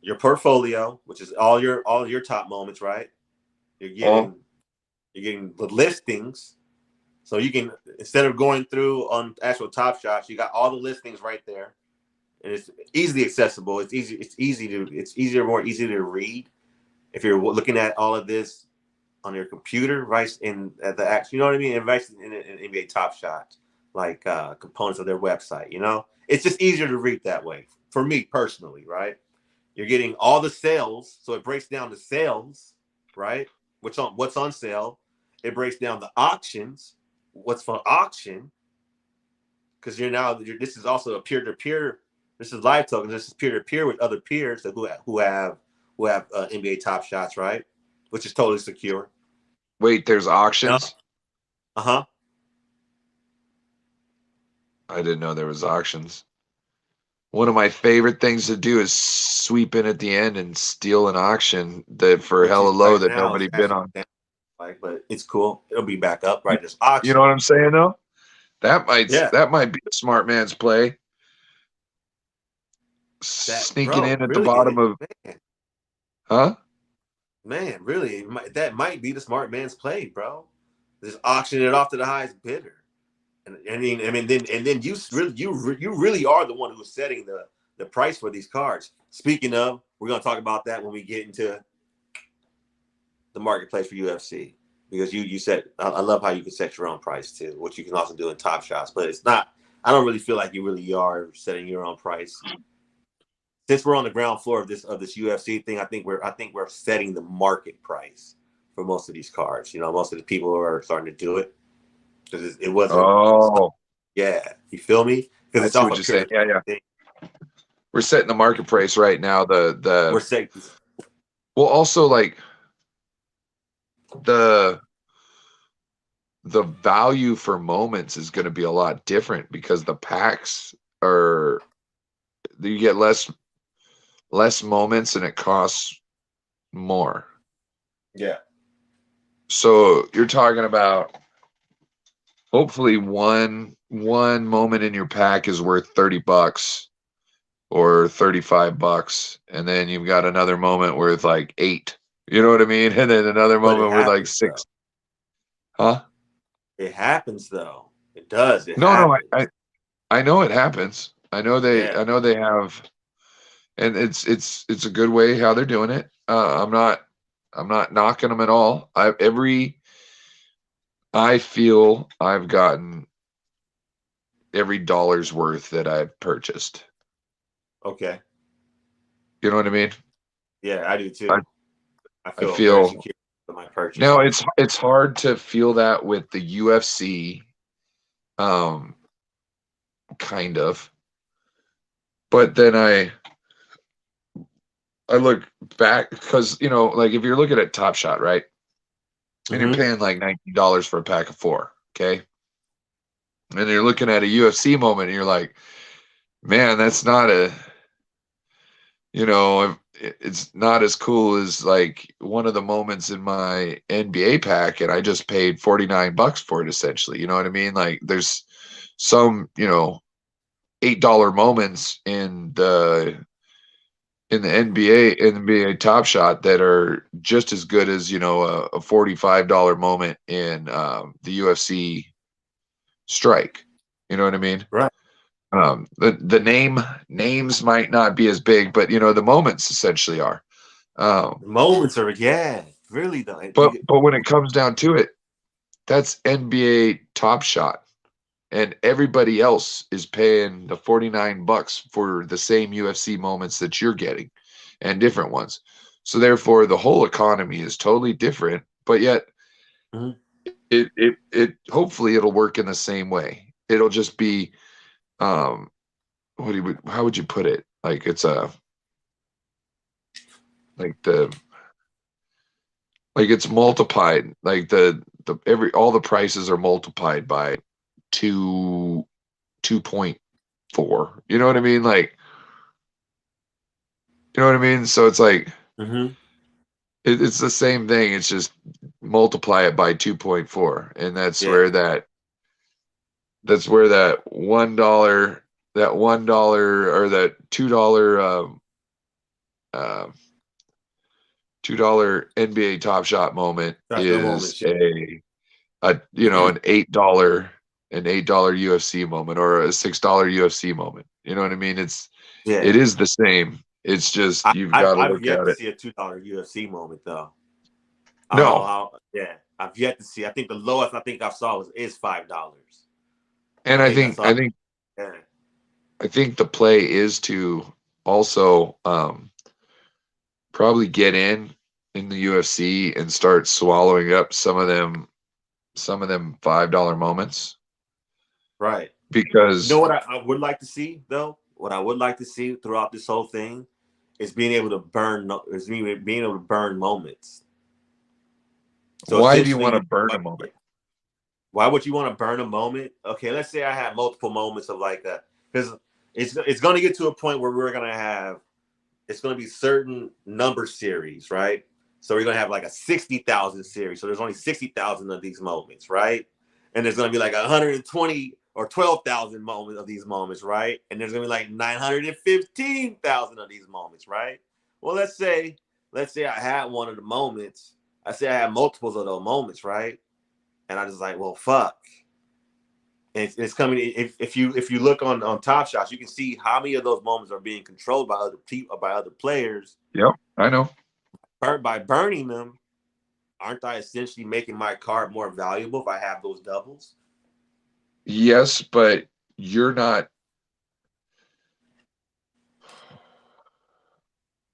your portfolio, which is all your top moments, right? You're oh, getting you're getting the listings, so you can instead of going through on actual Top Shots, you got all the listings right there, and it's easily accessible. It's easy. It's easier, more easy to read if you're looking at all of this on your computer, right? In at the action, you know what I mean? Invest in NBA Top Shots, like components of their website. You know, it's just easier to read that way for me personally, right? You're getting all the sales, so it breaks down the sales, right? What's on sale. It breaks down the auctions, what's for auction, because this is also a peer to peer. This is live token. This is peer to peer with other peers who have NBA Top Shots, right? Which is totally secure. wait, there's No. auctions. Uh huh. I didn't know there was auctions. One of my favorite things to do is sweep in at the end and steal an auction that for Which hella is low right that now is nobody bid actually on. down, like, but it's cool. It'll be back up, You, right? This you know auction. what I'm saying though? Yeah. That might be a smart man's play. That Sneaking bro, in at the really, bottom of, man, huh? man, really, that might be the smart man's play, bro. Just auction it off to the highest bidder, and then you really are the one who's setting the price for these cards. Speaking of, we're gonna talk about that when we get into the marketplace for UFC because you said I love how you can set your own price too, which you can also do in Top Shots, but it's not. I don't really feel like you really are setting your own price. Since we're on the ground floor of this UFC thing, I think we're setting the market price for most of these cards. You know, most of the people are starting to do it because it wasn't. Oh, Yeah, you feel me? Because I it's see off what a you're saying. pyramid Yeah, yeah. thing. We're setting the market price right now. We're setting. Well, also like the the value for moments is going to be a lot different because the packs are you get less moments and it costs more. Yeah. So you're talking about hopefully one moment in your pack is worth $30 or $35, and then you've got another moment worth like eight. You know what I mean? And then another But it moment worth like happens six. though. Huh? It happens though. It does. It No, no, happens. I know it happens. Yeah. I know they have, and it's a good way how they're doing it. I'm not knocking them at all. I feel I've gotten every dollar's worth that I've purchased. Okay. You know what I mean? Yeah, I do I too. I I feel very feel secure with my now purchases. it's hard to feel that with the UFC, um, kind of. But then I look back because, like if you're looking at Top Shot, right? And you're Mm-hmm. paying like $19 for a pack of four, okay? And you're looking at a UFC moment and you're like, man, that's not it's not as cool as like one of the moments in my NBA pack, and I just paid $49 for it essentially. You know what I mean? Like there's some, $8 moments in the NBA Top Shot that are just as good as, a $45 moment in the UFC Strike. You know what I mean? Right. The names might not be as big, but the moments essentially are. The Um, moments are, yeah, really though. but when it comes down to it, that's NBA Top Shot, and everybody else is paying the $49 for the same UFC moments that you're getting, and different ones. So therefore, the whole economy is totally different, but yet Mhm. it hopefully it'll work in the same way. It'll just be um how would you put it? Like it's a like the like it's multiplied, like the every all the prices are multiplied by 2.4. You know what I mean? Like, you know what I mean? So it's like Mhm. it's the same thing. It's just multiply it by 2.4, and that's Yeah. where that $1 or that uh, $2 NBA Top Shot moment That's the is moments. Yeah. an $8 UFC moment or a $6 UFC moment. You know what I mean? It Yeah. is the same. It's just you've got to I've look yet at to it. see a $2 UFC moment though. I don't know No, how. Yeah, I've yet to see. I think the lowest I think I saw is $5. and I I think that's think all. I think Yeah. I think the play is to also probably get in the UFC and start swallowing up some of them $5 moments Right. You know because what I would like to see though? What I would like to see throughout this whole thing is being able to burn. Is being able to burn moments. So why do you essentially, want to burn a moment? why would you want to burn a moment? Okay, let's say I have multiple moments of like that because it's going to get to a point where we're going to have it's going to be certain number series, right? So we're going to have like a 60,000 series. So there's only 60,000 of these moments, right? And there's going to be like 120 or 12,000 moments of these moments, right? And there's going to be like 915,000 of these moments, right? Well, let's say I had one of the moments. I say I had multiples of those moments, right? And I just like, well, fuck. And it's coming. If you look on Top Shots, you can see how many of those moments are being controlled by other people, by other players. Yep, I know. By burning them, aren't I essentially making my card more valuable if I have those doubles? Yes, but you're not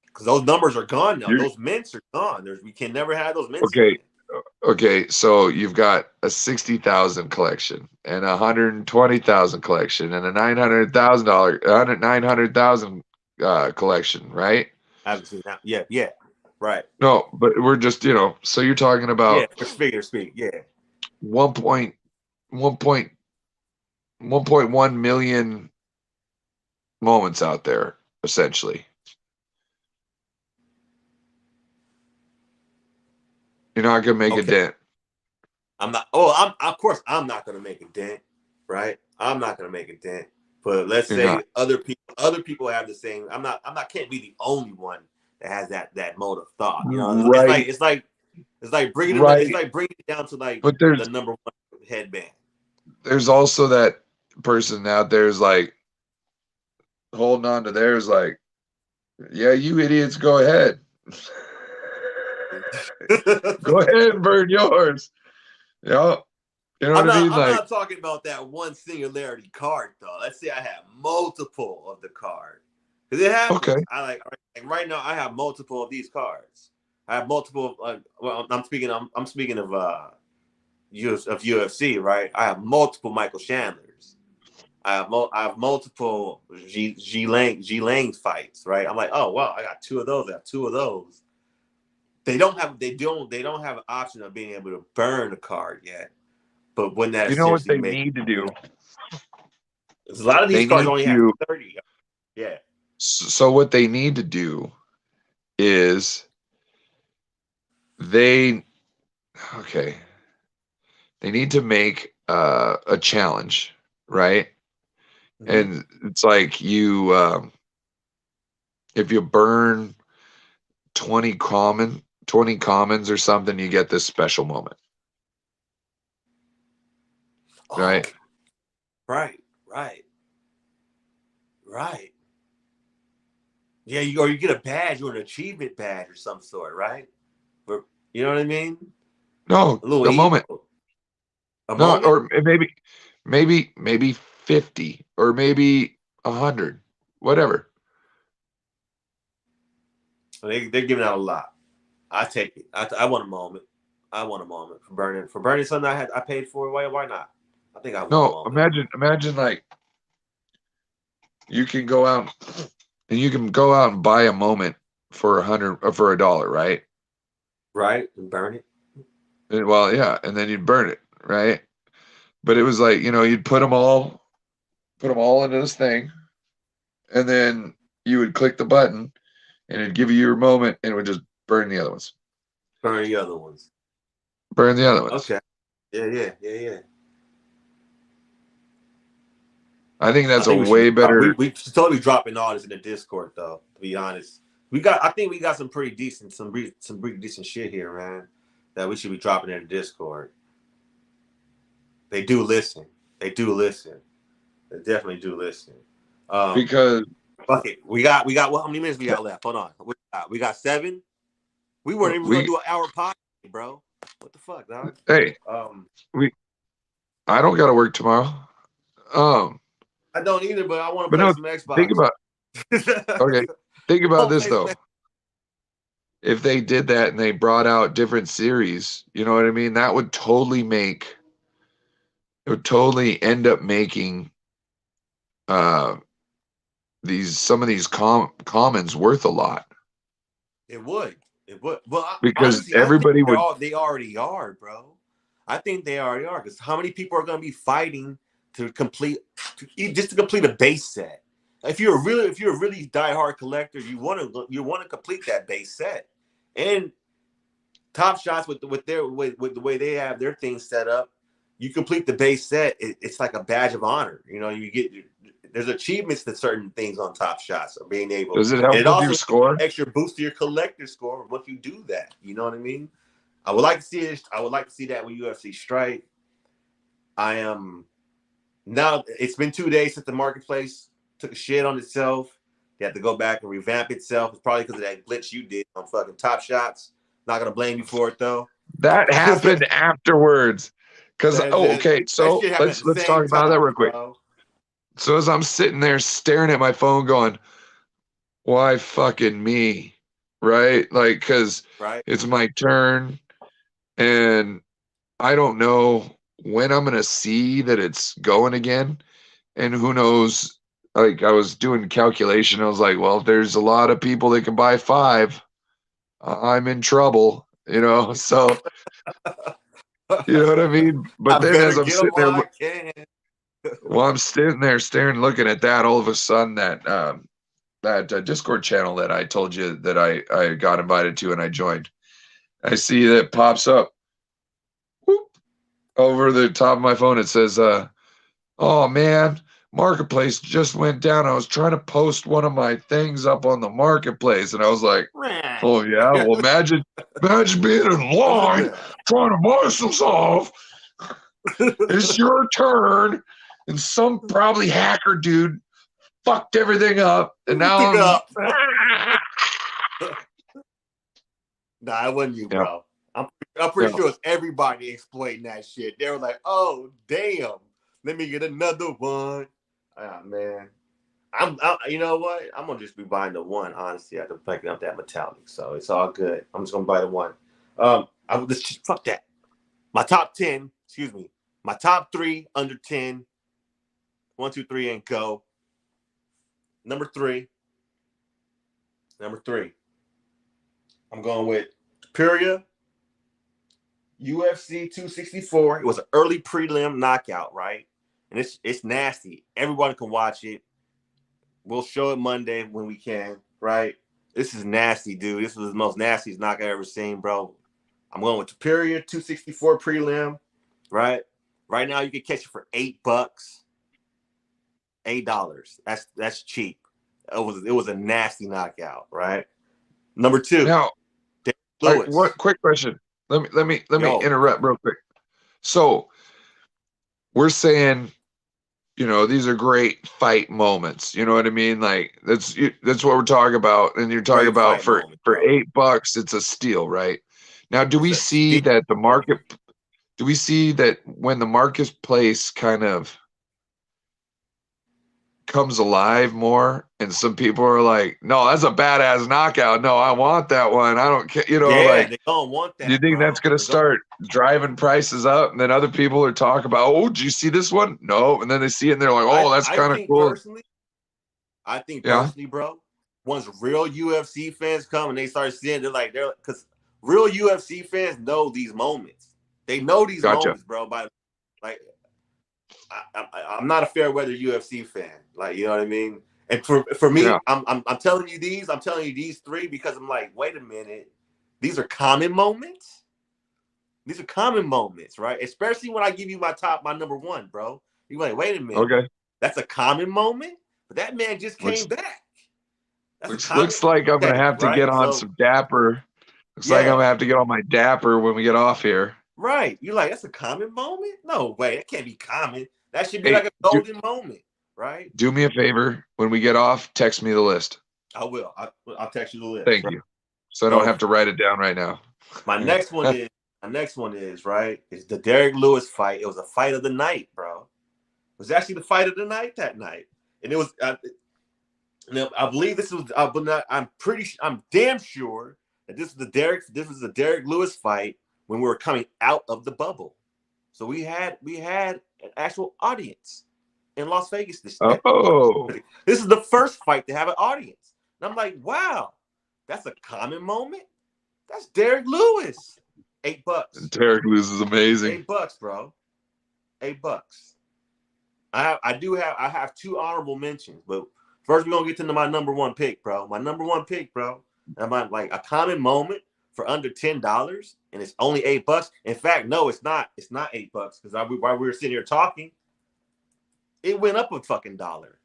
Because those numbers are gone now. you're Those mints are gone. We can never have those mints okay. again. Okay, so you've got a 60,000 collection and a 120,000 collection and a $900,000 900,000 collection, right? I haven't seen that. Yeah, yeah, right. No, but we're just, so you're talking Yeah, about for figure speak. Yeah. 1 point 1 point 1.1 million moments out there essentially. You're not going to make a Okay. dent. I'm not. Oh, I'm of course I'm not going to make a dent, right? I'm not going to make a dent. But let's You're not. say other people have the same. I'm not. Can't be the only one that has that mode of thought. You know, it's like Right, it's like bringing them. It's right. like bringing it down to like But the there's number one headband. there's also that person out there's like holding on to theirs like, yeah, you idiots, go ahead. Go ahead and burn yours. Yeah. You know I'm what I not. mean? I'm Like, not talking about that one singularity card though. Let's say I have multiple of the card because it okay. happens. Like right now. I have multiple of these cards. I have multiple. Well, I'm speaking of UFC, right? I have multiple Michael Chandlers. I have multiple G Lang fights, right? I'm like, oh wow, I got two of those. I have two of those. They don't have an option of being able to burn the card yet. But when that You know what essentially they makes need to do? a lot of They these cards need only have to. 30. Yeah. So what they need to do is they okay. They need to make a challenge, right? Mm-hmm. And it's like if you burn 20 commons or something, you get this special moment, Oh, right? right, right, right. Yeah, or you get a badge or an achievement badge or some sort, right? You know what I mean? No, A little a moment. ego. A No, moment? or maybe 50 or maybe 100, whatever. They're giving out a lot. I take it. I want a moment. I want a moment for burning something I paid for. Why not? I think I want a No, moment. imagine like you can go out and you can go out and buy a moment for 100 or for $1, right? Right? And burn it. Well, yeah, and then you'd burn it, right? But it was like, you'd put them all into this thing, and then you would click the button, and it'd give you your moment, and it would just burn the other ones. Burn the other ones. Burn the other ones. Okay. Yeah. I think I that's a think we should way be better. we should totally dropping all this in the Discord though, to be honest. I think we got some pretty decent shit here, man. That we should be dropping in the Discord. They do listen. They do listen. They definitely do listen. Um, Because fuck it. We got how many minutes we got left? Hold on. We got 7. We weren't even gonna we do an hour podcast, bro. What the fuck, dog? hey, Um, we I don't got to work tomorrow. Um, I don't either, but I want to but play no, some think Xbox. about okay. Think about I'll this play some. though. If they did that and they brought out different series, you know what I mean? That would totally make it would totally end up making uh these some of these commons worth a lot It would. It would. Well, because honestly, I think everybody would. they already are, bro. I think they already are because how many people are going to be fighting to complete just to complete a base set? If you're a really diehard collector, you want to complete that base set. And Top Shots with the way they have their things set up, you complete the base set. It's like a badge of honor. You know, you get there's achievements to certain things on Top Shots of being able, Does it and help it with your also gives you score? an extra boost to your collector score once you do that. You know what I mean? I would like to see it. I would like to see that with UFC Strike. I am now. It's been 2 days since the marketplace took a shit on itself. They had to go back and revamp itself. It's probably because of that glitch you did on fucking Top Shots. Not gonna blame you for it though. That happened that, afterwards. Because okay, that so shit happened at let's the let's talk same about that time, real quick. bro. So as I'm sitting there staring at my phone, going, "Why fucking me?" Right? Like, because Right? it's my turn, and I don't know when I'm gonna see that it's going again, and who knows. Like I was doing calculation, I was like, well, if there's a lot of people that can buy 5, I'm in trouble, So you know what I mean. But I then better as I'm get them sitting there, while I can. I'm sitting there staring, looking at that, all of a sudden that Discord channel that I told you that I got invited to and I joined, I see that pops up, whoop, over the top of my phone. It says, "Oh man, marketplace just went down. I was trying to post one of my things up on the marketplace," and I was like, "Oh yeah, well imagine being in line trying to buy some stuff. It's your turn, and some probably hacker dude fucked everything up, and now Took I'm." up. Nah, it wasn't you, Yeah, bro. I'm yeah. pretty sure it's everybody exploiting that shit. They were like, "Oh, damn, let me get another one." Ah, man. You know what? I'm gonna just be buying the one. Honestly, after picking up that metallic, so it's all good. I'm just gonna buy the one. Fuck that. My top 10. Excuse me. My top 3 under 10 1, 2, 3, and go. Number three. I'm going with Superior UFC 264. It was an early prelim knockout, right? And it's nasty. Everyone can watch it. We'll show it Monday when we can, right? This is nasty, dude. This was the most nastiest knockout I've ever seen, bro. I'm going with Superior 264 prelim, right? Right now you can catch it for $8. $8. That's cheap. It was a nasty knockout, right? Number two, Now, Lewis. what quick question. Let me Yo, interrupt real quick. So we're saying, these are great fight moments. You know what I mean? Like that's what we're talking about. And you're talking great about fight for moment, bro. $8, it's a steal, right? Now, do we see that when the marketplace kind of comes alive more and some people are like, no, that's a badass knockout. No, I want that one. I don't care. Yeah, they don't want Do you that, think that's bro. going to start driving prices up? And then other people are talking about, oh, did you see this one? No. And then they see it and they're like, oh, that's I kind of think cool. personally, Yeah. bro, once real UFC fans come and they start seeing, they're because real UFC fans know these moments. They know these Gotcha. moments, bro. By like, I'm not a fair weather UFC fan. Like, you know what I mean? And for me, Yeah. I'm telling you these. I'm telling you these three because I'm like, wait a minute, these are common moments. These are common moments, right? Especially when I give you my number one, bro. You're like, wait a minute, Okay. that's a common moment, but that man just came Looks, back. That's a common looks like I'm going to okay, have to right? get on So some dapper. Looks like I'm going yeah, to have to get on my dapper when we get off here. right. You're like, that's a common moment? No way, it can't be common. That should be Hey, like a golden moment, right? do me a favor. When we get off, text me the list. I will. I'll text you the list. Thank Right? you. So I don't So have to write it down right now. my next one is right. Is the Derek Lewis fight. It was a fight of the night, bro. It was actually the fight of the night that night, and it was. I believe this was. But not, I'm damn sure that this was the Derek Lewis fight when we were coming out of the bubble. So we had an actual audience in Las Vegas. Oh, This is the first fight to have an audience, and I'm like, wow, that's a common moment. That's Derek Lewis. $8. Derek Lewis is amazing. $8, bro. $8. I have two honorable mentions, but first we're gonna get to my number one pick, bro. My number one pick, bro. I'm like a common moment for under $10, and it's only $8. In fact, no, it's not. It's not $8 because while we were sitting here talking, it went up a fucking dollar.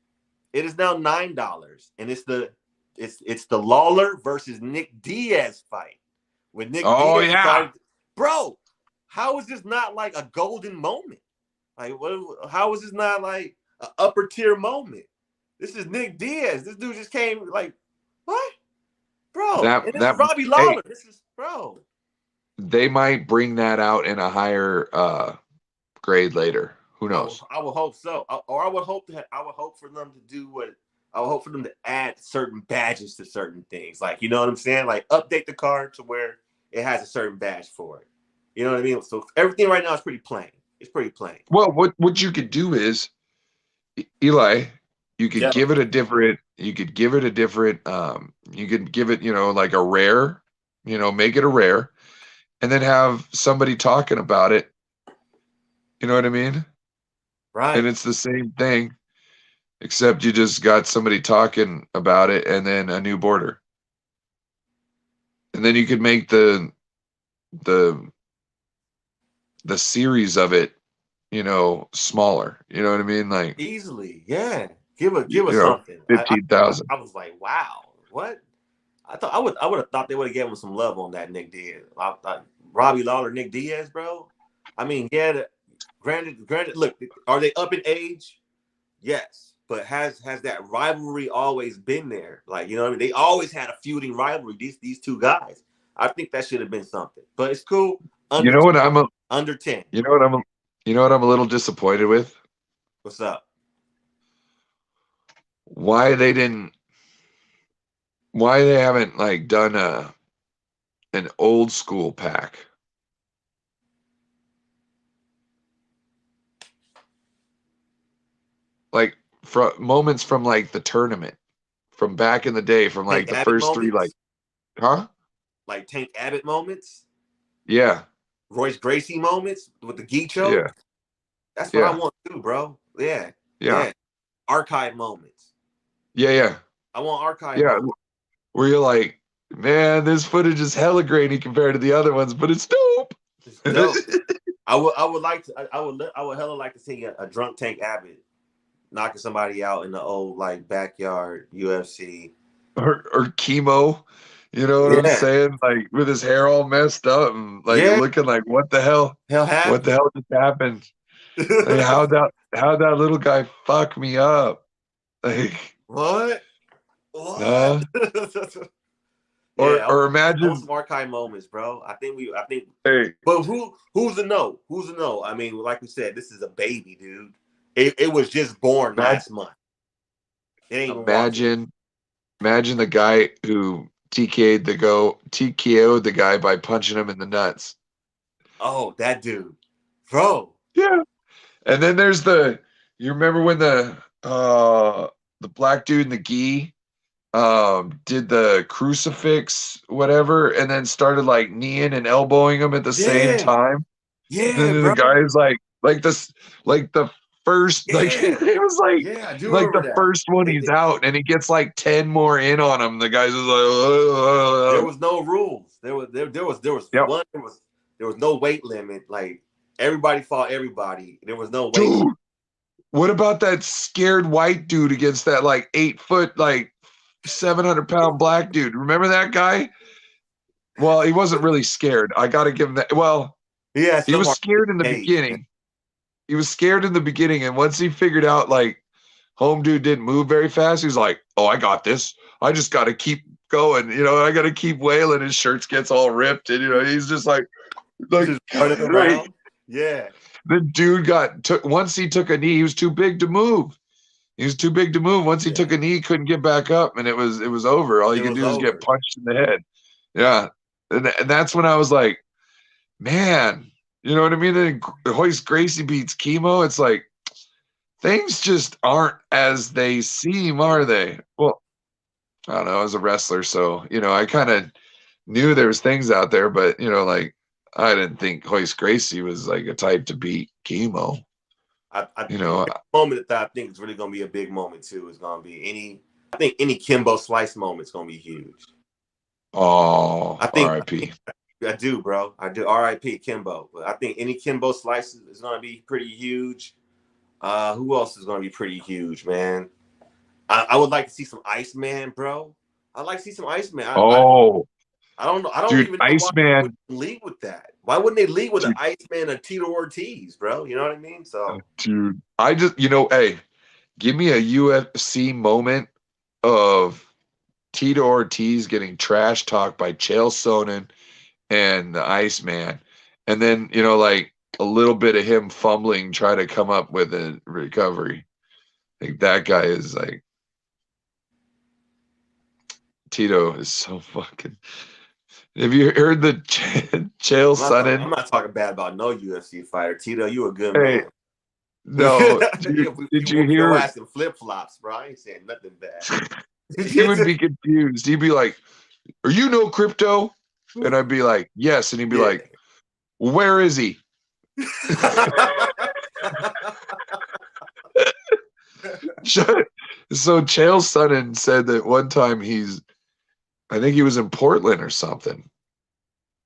It is now $9, and it's the Lawler versus Nick Diaz fight. When Nick Oh, Diaz yeah. decided, bro, how is this not like a golden moment? Like, how is this not like an upper tier moment? This is Nick Diaz. This dude just came like, what? Bro, and this is Robbie Lawler. Hey, This is, bro. they might bring that out in a higher grade later. Who knows? I would hope so. Or I would hope for them to do what I would hope for them to add certain badges to certain things. Like, you know what I'm saying? Like update the card to where it has a certain badge for it. You know what I mean? So everything right now is pretty plain. It's pretty plain. Well, what you could do is, Eli, you could give it a different, you could give it, like a rare, make it a rare, and then have somebody talking about it. You know what I mean? Right. And it's the same thing, except you just got somebody talking about it and then a new border. And then you could make the series of it, smaller. You know what I mean? Like Easily, yeah. Give us something. 15,000. I was like, wow, what? I would have thought they would have given him some love on that Nick Diaz. Robbie Lawler, Nick Diaz, bro. I mean, yeah. Granted. Look, are they up in age? Yes, but has that rivalry always been there? Like, you know what I mean? They always had a feuding rivalry. These two guys. I think that should have been something. But it's cool. Under 10. You know what I'm a little disappointed with? What's up? Why they haven't like done an old school pack. like from moments from like the tournament from back in the day, from Tank like the Abbott first three, like, moments, huh? like Tank Abbott moments, Yeah, Royce Gracie moments with the gi yeah, choke. That's what I yeah, want too, bro. Yeah, yeah, yeah. Archive moments. yeah, yeah, I want archive yeah. moments. Where you're like, man, this footage is hella grainy compared to the other ones, but it's dope. It's dope. I would like to. I would hella like to see a drunk Tank Abbott knocking somebody out in the old like backyard UFC. or chemo. You know what I'm Yeah, saying? Like with his hair all messed up and like yeah. looking like what the hell? Hell What the happened. hell just happened? Like how that little guy fuck me up? Like, What? What? huh? Yeah, Or I want imagine, some archive moments, bro. I think. hey, But who's the no? Who's the no? I mean, like we said, this is a baby, dude. It was just born imagine last month. It ain't even walked yet. imagine imagine the guy who TKO'd the guy by punching him in the nuts. Oh, that dude, bro. Yeah. And then there's you remember when the black dude in the gi did the crucifix whatever and then started like kneeing and elbowing him at the same Yeah, time. yeah, Then the bro. guy's like this, like the first, like Yeah, it was yeah. I do like remember the that. first one They he's did. out and he gets like 10 more in on him. The guy's just There like, was no rules. yep. There was no weight limit. Like everybody fought everybody. There was no weight limit. Dude, what about that scared white dude against that like 8 foot, like 700-pound black dude? Remember that guy? Well, he wasn't really scared. I got to give him that. Well, He had he some was scared in the cage, man. beginning. He was scared in the beginning. And once he figured out like home dude didn't move very fast, he's like, oh, I got this. I just got to keep going. I got to keep wailing. His shirts gets all ripped. And, he's just like, Just running like around. Yeah. the dude once he took a knee, he was too big to move. He was too big to move. Once he Yeah. took a knee, he couldn't get back up, and it was over. All he It could was do is get over. punched in the head. Yeah, and that's when I was like, man, you know what I mean? Then Hoist Gracie beats chemo. It's like things just aren't as they seem, are they? Well, I don't know. I was a wrestler, so I kind of knew there was things out there, but like I didn't think Hoist Gracie was like a type to beat chemo. The moment that I think is really gonna be a big moment too is gonna be any Kimbo Slice moment is gonna be huge. Oh, I think R.I.P. I do, bro. I do. R.I.P. Kimbo. But I think any Kimbo Slice is gonna be pretty huge. Who else is gonna be pretty huge, man? I would like to see some Iceman, bro. I'd like to see some Iceman. Oh, I don't know. I don't dude, even know why they Iceman, wouldn't lead with that. Why wouldn't they lead with an dude, Iceman and Tito Ortiz, bro? You know what I mean? So dude. I just, hey, give me a UFC moment of Tito Ortiz getting trash talked by Chael Sonnen and the Iceman, and then like a little bit of him fumbling, try to come up with a recovery. Like that guy is like Tito is so fucking. Have you heard the Chael I'm Sonnen? not talking bad about no UFC fighter. Tito, you a good Hey, man. no, dude, did you you whoop your hear? ass in flip flops, bro. I ain't saying nothing bad. He would be confused. He'd be like, "Are you no crypto?" And I'd be like, "Yes." And he'd be Yeah. like, well, "Where is he?" So Chael Sonnen said that one time I think he was in Portland or something,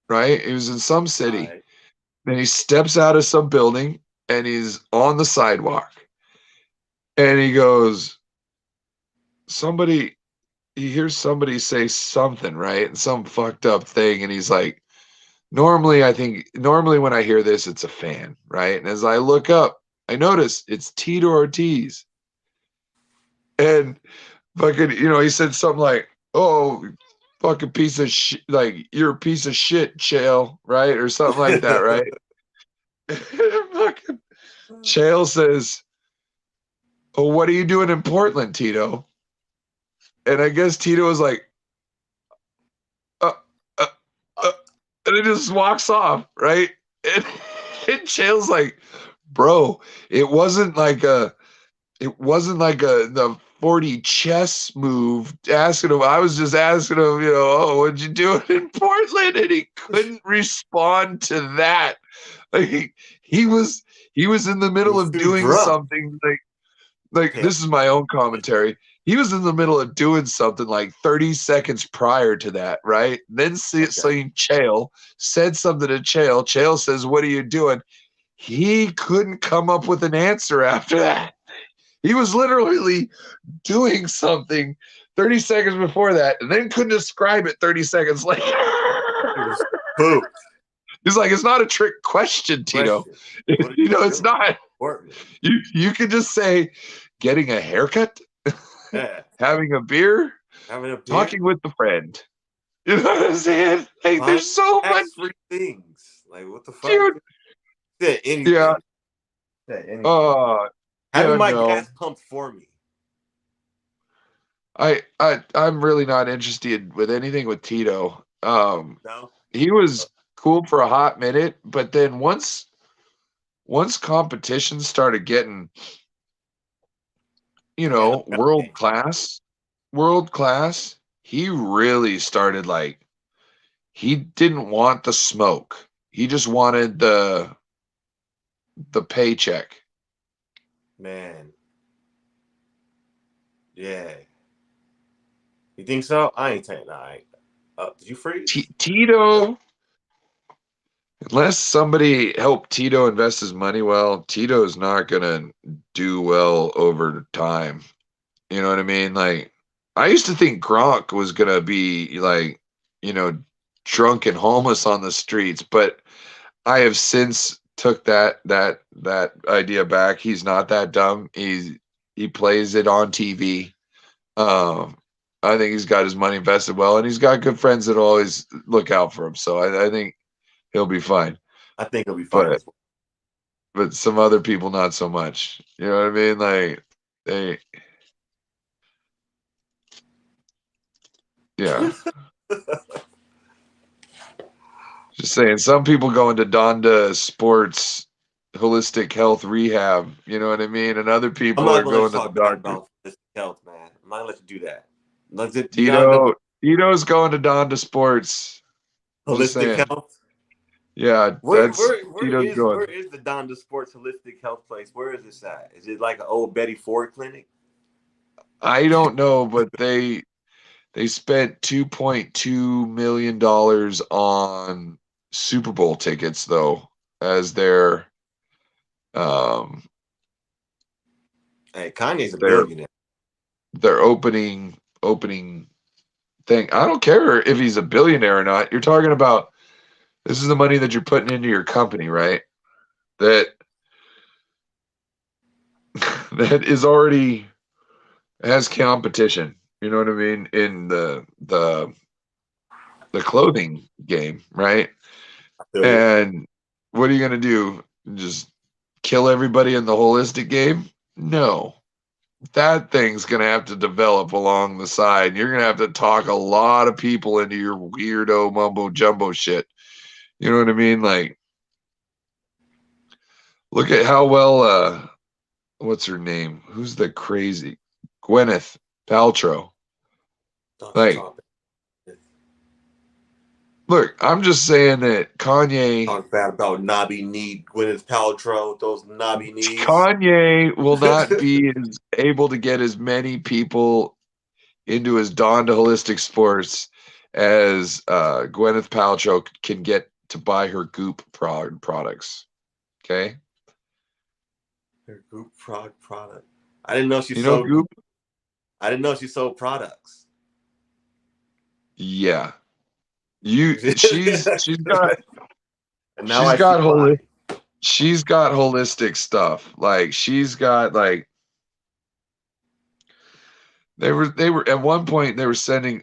right? He was in some city. Right. Then he steps out of some building and he's on the sidewalk. And he goes, he hears somebody say something, right? And some fucked up thing. And he's like, normally when I hear this, it's a fan, right? And as I look up, I notice it's Tito Ortiz. And fucking, he said something like, "Oh, fucking piece of shit, like you're a piece of shit, Chael," right? Or something like that, right? Fucking Chael says, "Oh, what are you doing in Portland, Tito?" And I guess Tito was like, uh, uh, uh, and it just walks off, right? And Chael's like, "Bro, it wasn't like it wasn't like the 40 chess move asking him. I was just asking him, oh, what'd you do in Portland? And he couldn't respond to that. Like he was he was in the He middle was of too doing drunk. something like Pay this is my own commentary. He was in the middle of doing something like 30 seconds prior to that, right? Then Okay. seeing Chael, said something to Chael. Chael says, "What are you doing?" He couldn't come up with an answer after that. He was literally doing something 30 seconds before that and then couldn't describe it 30 seconds later. He was pooped. He's like, it's not a trick question, Tito. Question. What are you It's doing? not. Portland. You can just say getting a haircut, Yeah. having a beer, Having a beer. talking with a friend. You know what I'm saying? Like, Buying there's so much, tax-free things. Like, what the fuck? dude. Said Yeah. anything. Said anything. Uh, Having yeah, my no. gas pumped for me. I'm really not interested with anything with Tito. No? He was cool for a hot minute, but then once competition started getting, Man, world class, he really started like he didn't want the smoke. He just wanted the paycheck. man. Yeah. You think so? I ain't saying that. Did you freeze? Tito, unless somebody helped Tito invest his money well, Tito's not gonna do well over time. You know what I mean? Like, I used to think Gronk was gonna be like, you know, drunk and homeless on the streets, but I have since took that idea back. He's not that dumb. He plays it on TV. Um, I think he's got his money invested well, and he's got good friends that always look out for him. So I think he'll be fine. I think it'll be fine But as well. some other people not so much. You know what I mean? Like they, yeah. Just saying, some people go into Donda Sports holistic health rehab. You know what I mean? And other I'm people not are gonna let you going to the talk bad doctor. about this health, man. I'm not gonna let you do that. Let it, you gotta Tito, Tito's going to Donda Sports. I'm just holistic saying. health. Yeah, Where that's where where Tito's is going. where is the Donda Sports Holistic Health place? Where is this at? Is it like an old Betty Ford clinic? I don't know, but they spent $2.2 million on Super Bowl tickets though, as um Hey, Kanye's a their billionaire. their opening thing. I don't care if he's a billionaire or not. You're talking about this is the money that you're putting into your company, right? That that is already has competition. You know what I mean? In the clothing game, right? I feel you. And what are you gonna do? Just kill everybody in the holistic game? No. That thing's gonna have to develop along the side. You're gonna have to talk a lot of people into your weirdo mumbo jumbo shit. You know what I mean? Like, look at how well what's her name? Who's the crazy Gwyneth Paltrow? Don't you Like, look, I'm just saying that talk bad about knobby knee Gwyneth Paltrow, those knobby knees. Kanye will not be as able to get as many people into his Dawn to Holistic Sports as Gwyneth Paltrow can get to buy her Goop products. Okay, Her Goop product. I didn't know she you know sold. Goop? I didn't know she sold products. Yeah, And now she's I see got why. holistic stuff. Like she's got like they were at one point they were selling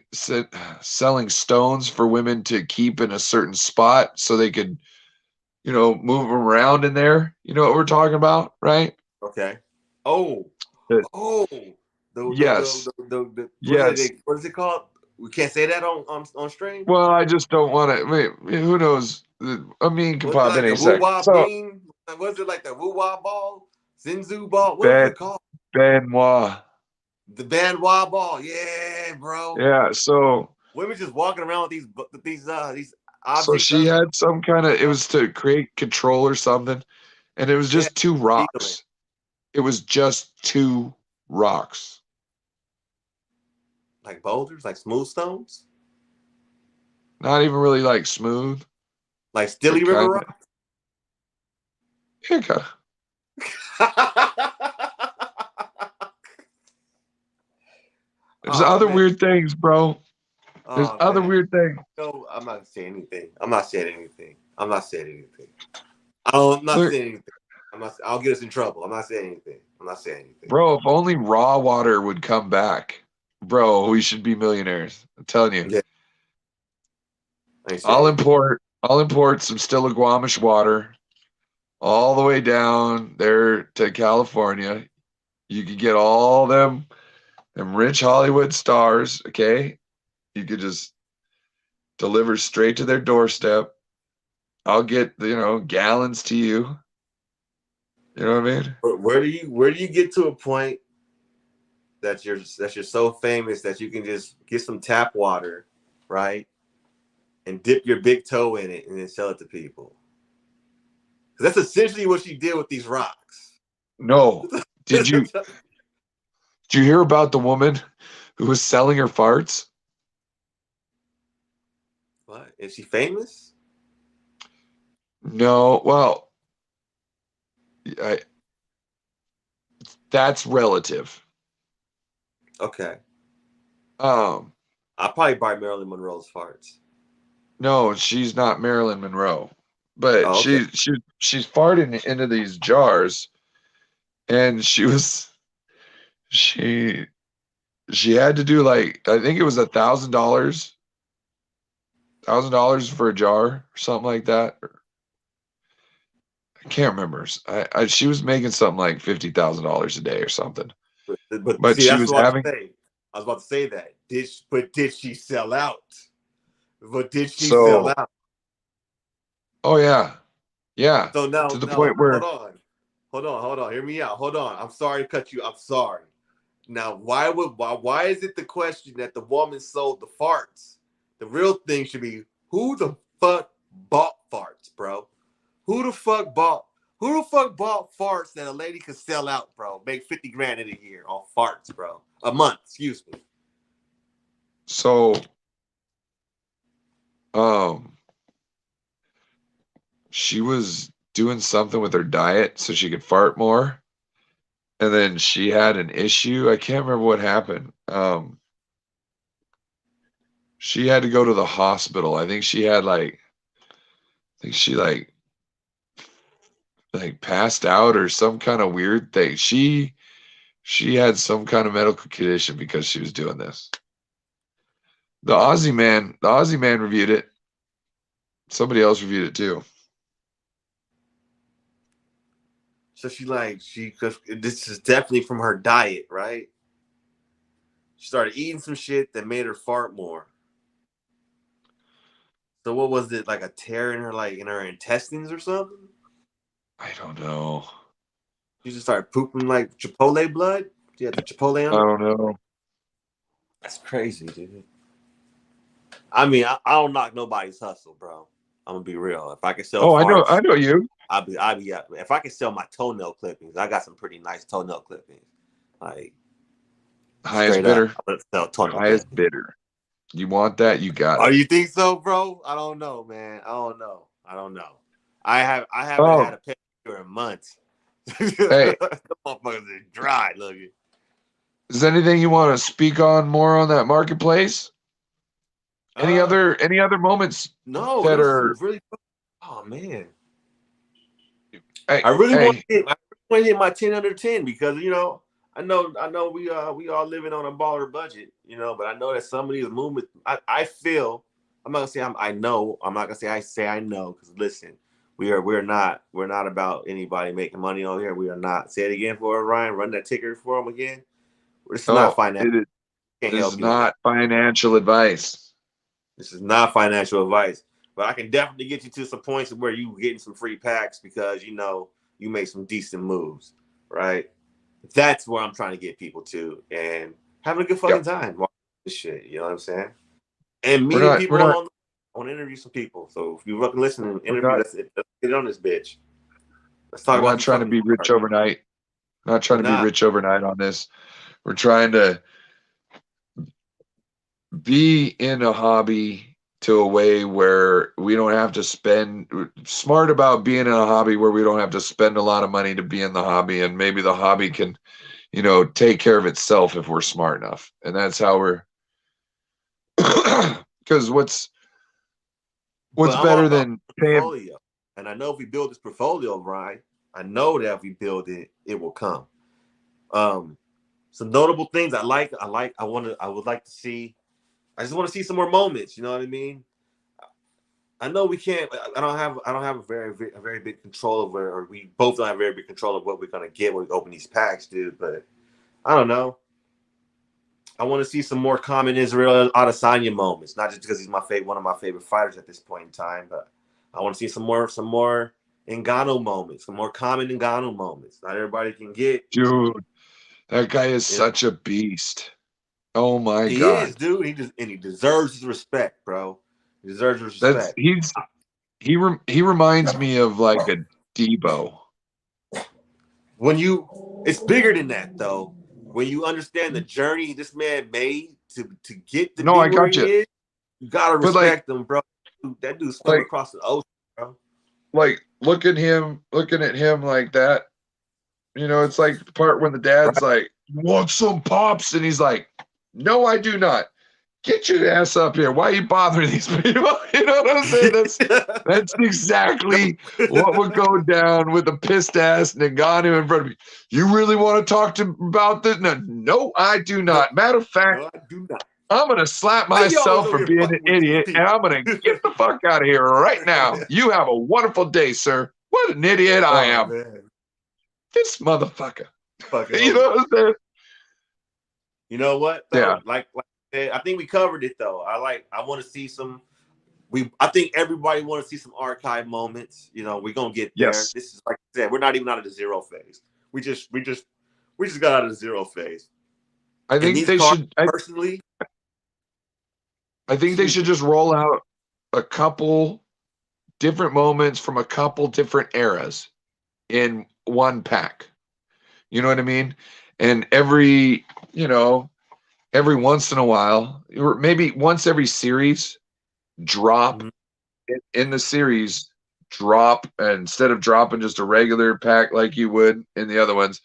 stones for women to keep in a certain spot so they could move them around in there. You know what we're talking about, right? Okay. Oh, The- oh, yes, what are yes. they? What is it called? We can't say that on stream. Well, I just don't want to. Who knows? I mean, can Was it pop in like a the woo second. wah So bean? Was it like the woo wah ball? Zinzu ball? What was bet it called? Benoit. The Benoit ball. Yeah, bro. Yeah. Women just walking around with these So objects she under. had some kind of. It was to create control or something, and it was Yeah, just two giggling. rocks. It was just two rocks. Like boulders, like smooth stones, Not even really like smooth. like They're Stilly River kind of. rock. Yeah. There's Oh other man, weird things, bro. There's oh other man. weird things. No, I'm not saying anything. I'm not saying anything. I'm not saying anything. I'm not Look, saying anything. I'm not. I'll get us in trouble. I'm not saying anything. I'm not saying anything. bro, if only raw water would come back, bro, we should be millionaires. I'm telling you. Yeah, I ain't saying I'll anything. import I'll import some Stillaguamish water all the way down there to California. You could get all them rich Hollywood stars, okay? You could just deliver straight to their doorstep. I'll get, gallons to you. You know what I mean? Where do you get to a point that you're so famous that you can just get some tap water, right, and dip your big toe in it and then sell it to people? Because that's essentially what she did with these rocks. No. Did you did you hear about the woman who was selling her farts? What? Is she famous? No. Well, I, that's relative. Okay. Um, I'll probably buy Marilyn Monroe's farts. no, she's not Marilyn Monroe, but Oh, okay. she's farting into these jars, and she she had to do like I think it was $1,000 for a jar or something like that. I can't remember. She was making something like $50,000 a day or something. But But see, she that's was what I was having. saying. I was about to say that. Did she sell out? But did she sell So, out? oh yeah, yeah, So to now, the no, point where hold on. Hear me out. Hold on. I'm sorry to cut you. I'm sorry. Now, why is it the question that the woman sold the farts? The real thing should be who the fuck bought farts, bro? Who the fuck bought farts that a lady could sell out, bro? Make 50 grand in a year on farts, bro. A month, excuse me. so um she was doing something with her diet so she could fart more, and then she had an issue. I can't remember what happened. She had to go to the hospital. I think she like passed out or some kind of weird thing. She had some kind of medical condition because she was doing this. The Aussie man reviewed it. Somebody else reviewed it too. So cause this is definitely from her diet, right? She started eating some shit that made her fart more. So what was it, like a tear in her intestines or something? I don't know. She just started pooping like Chipotle blood. She had the Chipotle I on her. don't know. That's crazy, dude. I mean, I don't knock nobody's hustle, bro. I'm gonna be real. If I could sell Oh, I farts, know you. I'd be. If I could sell my toenail clippings, I got some pretty nice toenail clippings. Like Highest straight up, bidder. I'm gonna sell toenail Highest clippings. bidder. You want that? You got Oh, it. you think so, bro? I don't know, man. I don't know. I don't know. I haven't had Oh, a pedicure in months. hey, The motherfuckers are dry looking. is there anything you want to speak on more on that marketplace? Uh, Any other moments no, that this is are really. Oh man, hey I really want hey to hit. I want to hit my 10 under 10 because I know we all living on a baller budget, but I know that some of these movements. I feel. I'm not gonna say I know. I'm not gonna say I know because listen, we're not about anybody making money on here. We are not. Say it again for us, Ryan. Run that ticker for them again. This is not oh financial. it Can't is help you on that. not financial advice. This is not financial advice, but I can definitely get you to some points where you getting some free packs because you make some decent moves, right? That's where I'm trying to get people to, and having a good fucking Yep. time watching this shit. You know what I'm saying? And We're meeting not. We're people not. along. I want to interview some people. So if you fucking listen and We're interview, not. let's get it on this bitch. Let's talk We're about not these trying to fucking be rich cars. overnight. Not We're trying to be not. rich overnight on this. We're trying to be in a hobby to a way where we don't have to spend smart about being in a hobby where we don't have to spend a lot of money to be in the hobby, and maybe the hobby can, take care of itself if we're smart enough. And that's how we're because what's But I'm all better about than paying. portfolio, and I know if we build this portfolio, Ryan, I know that if we build it, it will come. Um, some notable things I would like to see. I just want to see some more moments. You know what I mean? I know we can't. I don't have a very big control over, or we both don't have very big control of what we're gonna get when we open these packs, dude. But I don't know. I want to see some more common Israel Adesanya moments, not just because he's one of my favorite fighters at this point in time, but I want to see some more Ngannou moments, some more common Ngannou moments. Not everybody can get. Dude, that guy is You know, such a beast. Oh my he is, God. dude. He deserves his respect, bro. He deserves his That's respect. he reminds me of like a Debo. It's bigger than that though. When you understand the journey this man made to get to No, be I where got he you. is, you gotta But like respect him, bro. That dude swam like across the ocean, bro. like looking at him like that, it's like the part when the dad's Right. like, "You want some pops?" And he's like, "No, I do not. Get your ass up here. Why are you bothering these people?" You know what I'm saying? That's exactly what would go down with a pissed ass Nagano in front of me. You really want to talk to about this? No, no, I do no, not. Matter of fact, no, I do not. I'm gonna slap Why you always myself over for here being an fucking with these idiot, and I'm gonna people? get the fuck out of here right now. You have a wonderful day, sir. What an idiot I Oh am. man, This motherfucker. fucking You over. know what I'm saying? You know what Yeah. though? Like I said, I think we covered it though. I want to see some. I think everybody want to see some archive moments. You know, we're gonna get there. Yes. This is like I said, we're not even out of the zero phase. We just got out of the zero phase. I And think these they cars, should. personally, I think they excuse should me. just roll out a couple different moments from a couple different eras in one pack. You know what I mean? And you know, every once in a while, or maybe once every series, drop Mhm. in the series, drop instead of dropping just a regular pack like you would in the other ones,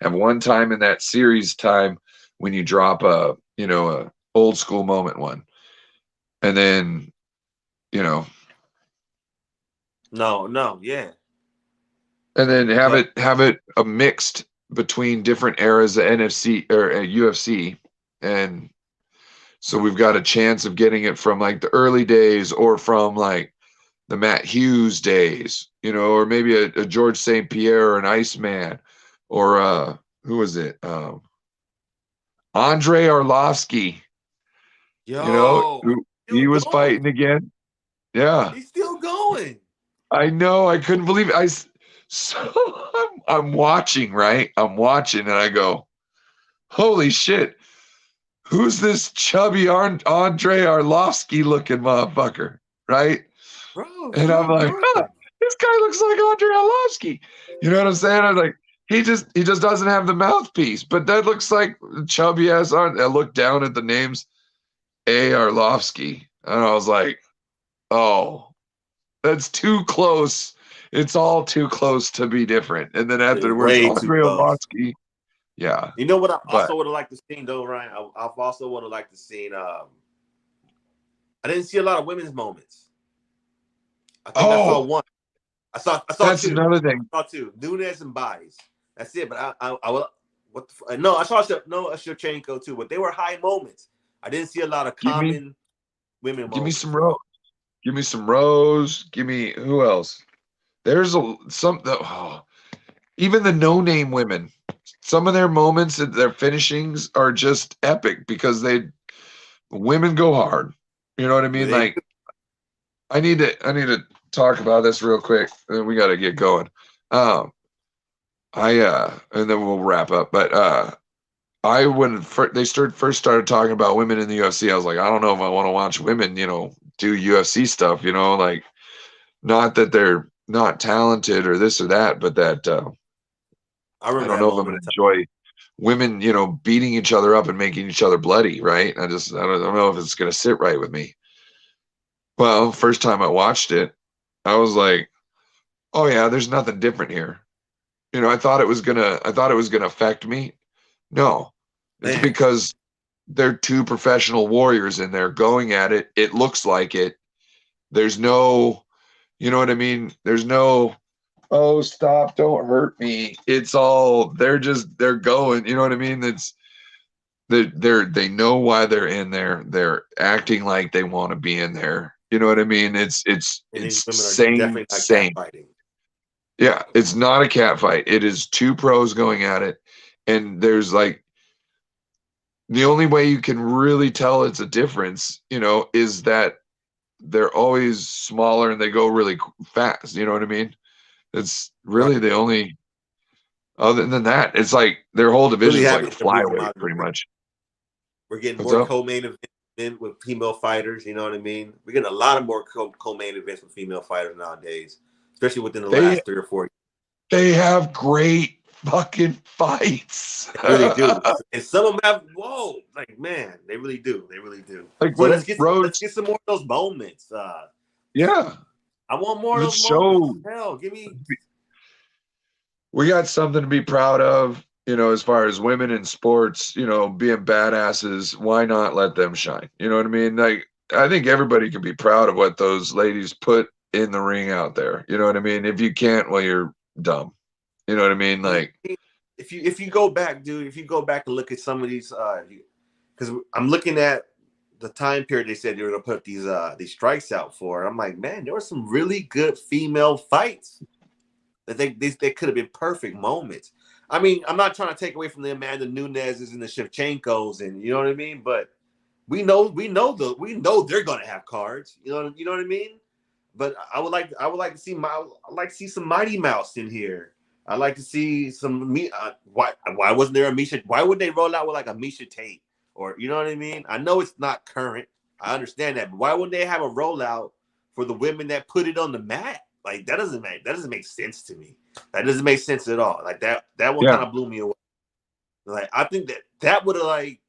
have one time in that series time when you drop a old school moment one. And then, you know, No, no, yeah, and then but have it a mixed between different eras of NFC or UFC, and so we've got a chance of getting it from like the early days or from like the Matt Hughes days, or maybe a George St. Pierre or an Iceman, or who was it? Andre Arlovsky, yo, who he still was going. fighting again. Yeah, He's still going. I know. I couldn't believe it. So I'm watching, right? I'm watching, and I go, "Holy shit! Who's this chubby Andre Arlovsky looking motherfucker?" Right? Bro, And I'm still like, "Huh, going. this guy looks like Andre Arlovsky." You know what I'm saying? I'm like, he just doesn't have the mouthpiece, but that looks like chubby ass. I looked down at the names, A. Arlovsky, and I was like, "Oh, that's too close. It's all too close to be different." And then It's afterwards, way too Andre close. Arlovsky. Yeah, You know what I but also would have liked to see though, Ryan? I've also would have liked to see. I didn't see a lot of women's moments. I think I saw oh, one. I saw that's two. another thing. I saw two. Nunes and Baez. That's it. But I will. What the? No, I saw no Shevchenko too. But they were high moments. I didn't see a lot of Give me, common women give me moments, some Rose. bro. Give me some Rose. Give me who else? There's even the no-name women. Some of their moments, their finishings are just epic because women go hard. You know what I mean? They Like I need to talk about this real quick, and we got to get going. Um, And then we'll wrap up. But I when first started talking about women in the UFC, I was like, I don't know if I want to watch women, do UFC stuff, like not that they're not talented or this or that, but that I I remember don't that know if I'm moment gonna in time. enjoy women, beating each other up and making each other bloody, right? I don't know if it's gonna sit right with me. Well, first time I watched it, I was like, oh yeah, there's nothing different here. I thought it was gonna affect me. No, it's Man, because they're two professional warriors in there going at it. It looks like it. There's no, you know what I mean? There's no, oh, stop, don't hurt me. It's all they're going. You know what I mean? They know why they're in there. They're acting like they want to be in there. You know what I mean? It's it's and these it's women are same definitely not same. catfighting. Yeah, it's not a cat fight. It is two pros going at it, and there's like the only way you can really tell it's a difference, is that they're always smaller and they go really fast. You know what I mean? It's Right. really the only. Other than that, it's like their whole Really division's like happy they're moving them flyweight, out of the pretty ring. much. We're getting What's more up? co-main events with female fighters. You know what I mean? We're getting a lot of more co-main events with female fighters nowadays, especially within the They last 3 or 4 years. they have great fucking fights. They really do, and some of them have like man, they really do. They really do. Like So when let's Rhodes, get some more of those moments. yeah, I want more of let's those moments. show Hell, give me. we got something to be proud of. As far as women in sports, being badasses, why not let them shine? You know what I mean? Like, I think everybody can be proud of what those ladies put in the ring out there. You know what I mean? If you can't, well, you're dumb. You know what I mean? Yeah, Like, if you go back, dude, if you go back and look at some of these, because I'm looking at the time period they said they were gonna put these strikes out for. I'm like, man, there were some really good female fights that they could have been perfect moments. I mean, I'm not trying to take away from the Amanda Nunez's and the Shevchenkos, and you know what I mean, but we know they're gonna have cards. You know what I mean. But I would like to see some Mighty Mouse in here. I'd like to see some me. Why wasn't there a Misha? Why would they roll out with like a Misha Tate, or you know what I mean? I know it's not current. I understand that, but why wouldn't they have a rollout for the women that put it on the mat? Like that doesn't make sense to me. That doesn't make sense at all. Like that one yeah, kind of blew me away. Like I think that would have like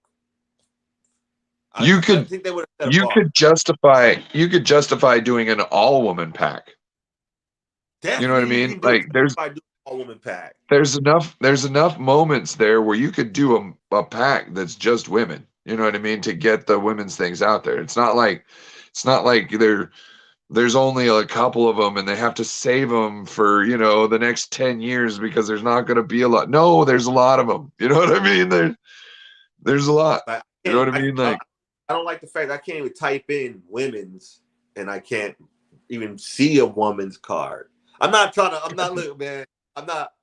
I, you I could think they would have set a you bar. could justify doing an all woman pack. You know what I Definitely, you mean? can do it Like, there's by doing all woman pack. there's enough moments there where you could do a pack that's just women. You know what I mean? To get the women's things out there. It's not like there's only a couple of them and they have to save them for, the next 10 years because there's not going to be a lot. No, there's a lot of them. You know what I mean? There's a lot. Like You know what I mean? Like, I don't like the fact I can't even type in women's and I can't even see a woman's card. I'm not trying to. I'm not looking, man. I'm not.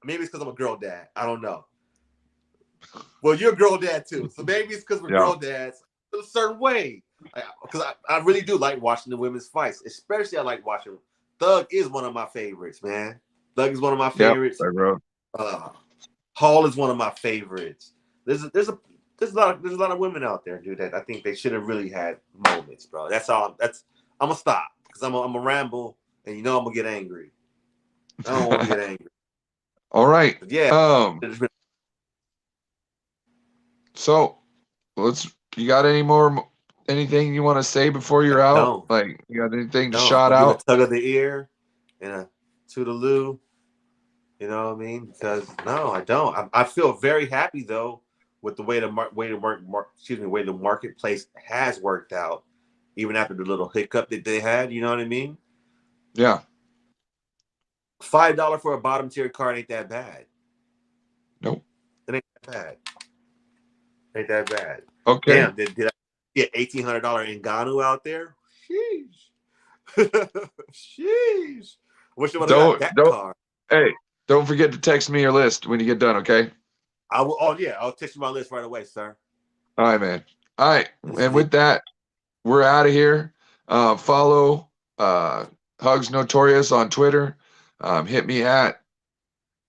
Maybe it's because I'm a girl dad. I don't know. Well, you're a girl dad too, so maybe it's because we're yeah. girl dads a certain way. Because I really do like watching the women's fights, especially I like watching. Thug is one of my favorites, man. Thug is one of my Yep. favorites. I wrote. Uh, Hall is one of my favorites. There's a lot of women out there, dude, that I think they should have really had moments, bro. That's all. I'm gonna stop because I'm a ramble, and I'm gonna get angry. I don't want to get angry. All right. But yeah, So you got anything you want to say before you're out? don't Like, you got anything to no. I'm shout gonna give a out? tug of the ear and a toodaloo. You know what I mean? Because no, I don't. I feel very happy though with the way way the marketplace has worked out, even after the little hiccup that they had. You know what I mean? Yeah. $5 for a bottom tier card ain't that bad. Nope. It ain't that bad. Ain't that bad. Okay. Damn, did I get $1,800 Ngannou out there? Sheesh. Sheesh. Wish I would have got Don't that don't card. Hey, don't forget to text me your list when you get done, okay? I will. Oh yeah, I'll text you my list right away, sir. All right, man. All right. This And is it. with that, we're out of here. Follow Hugs Notorious on Twitter. Hit me at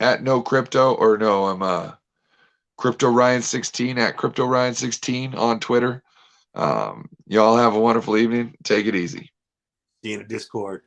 at no crypto, or no, I'm Crypto Ryan 16 at Crypto Ryan 16 on Twitter. Y'all have a wonderful evening. Take it easy. See you in the Discord.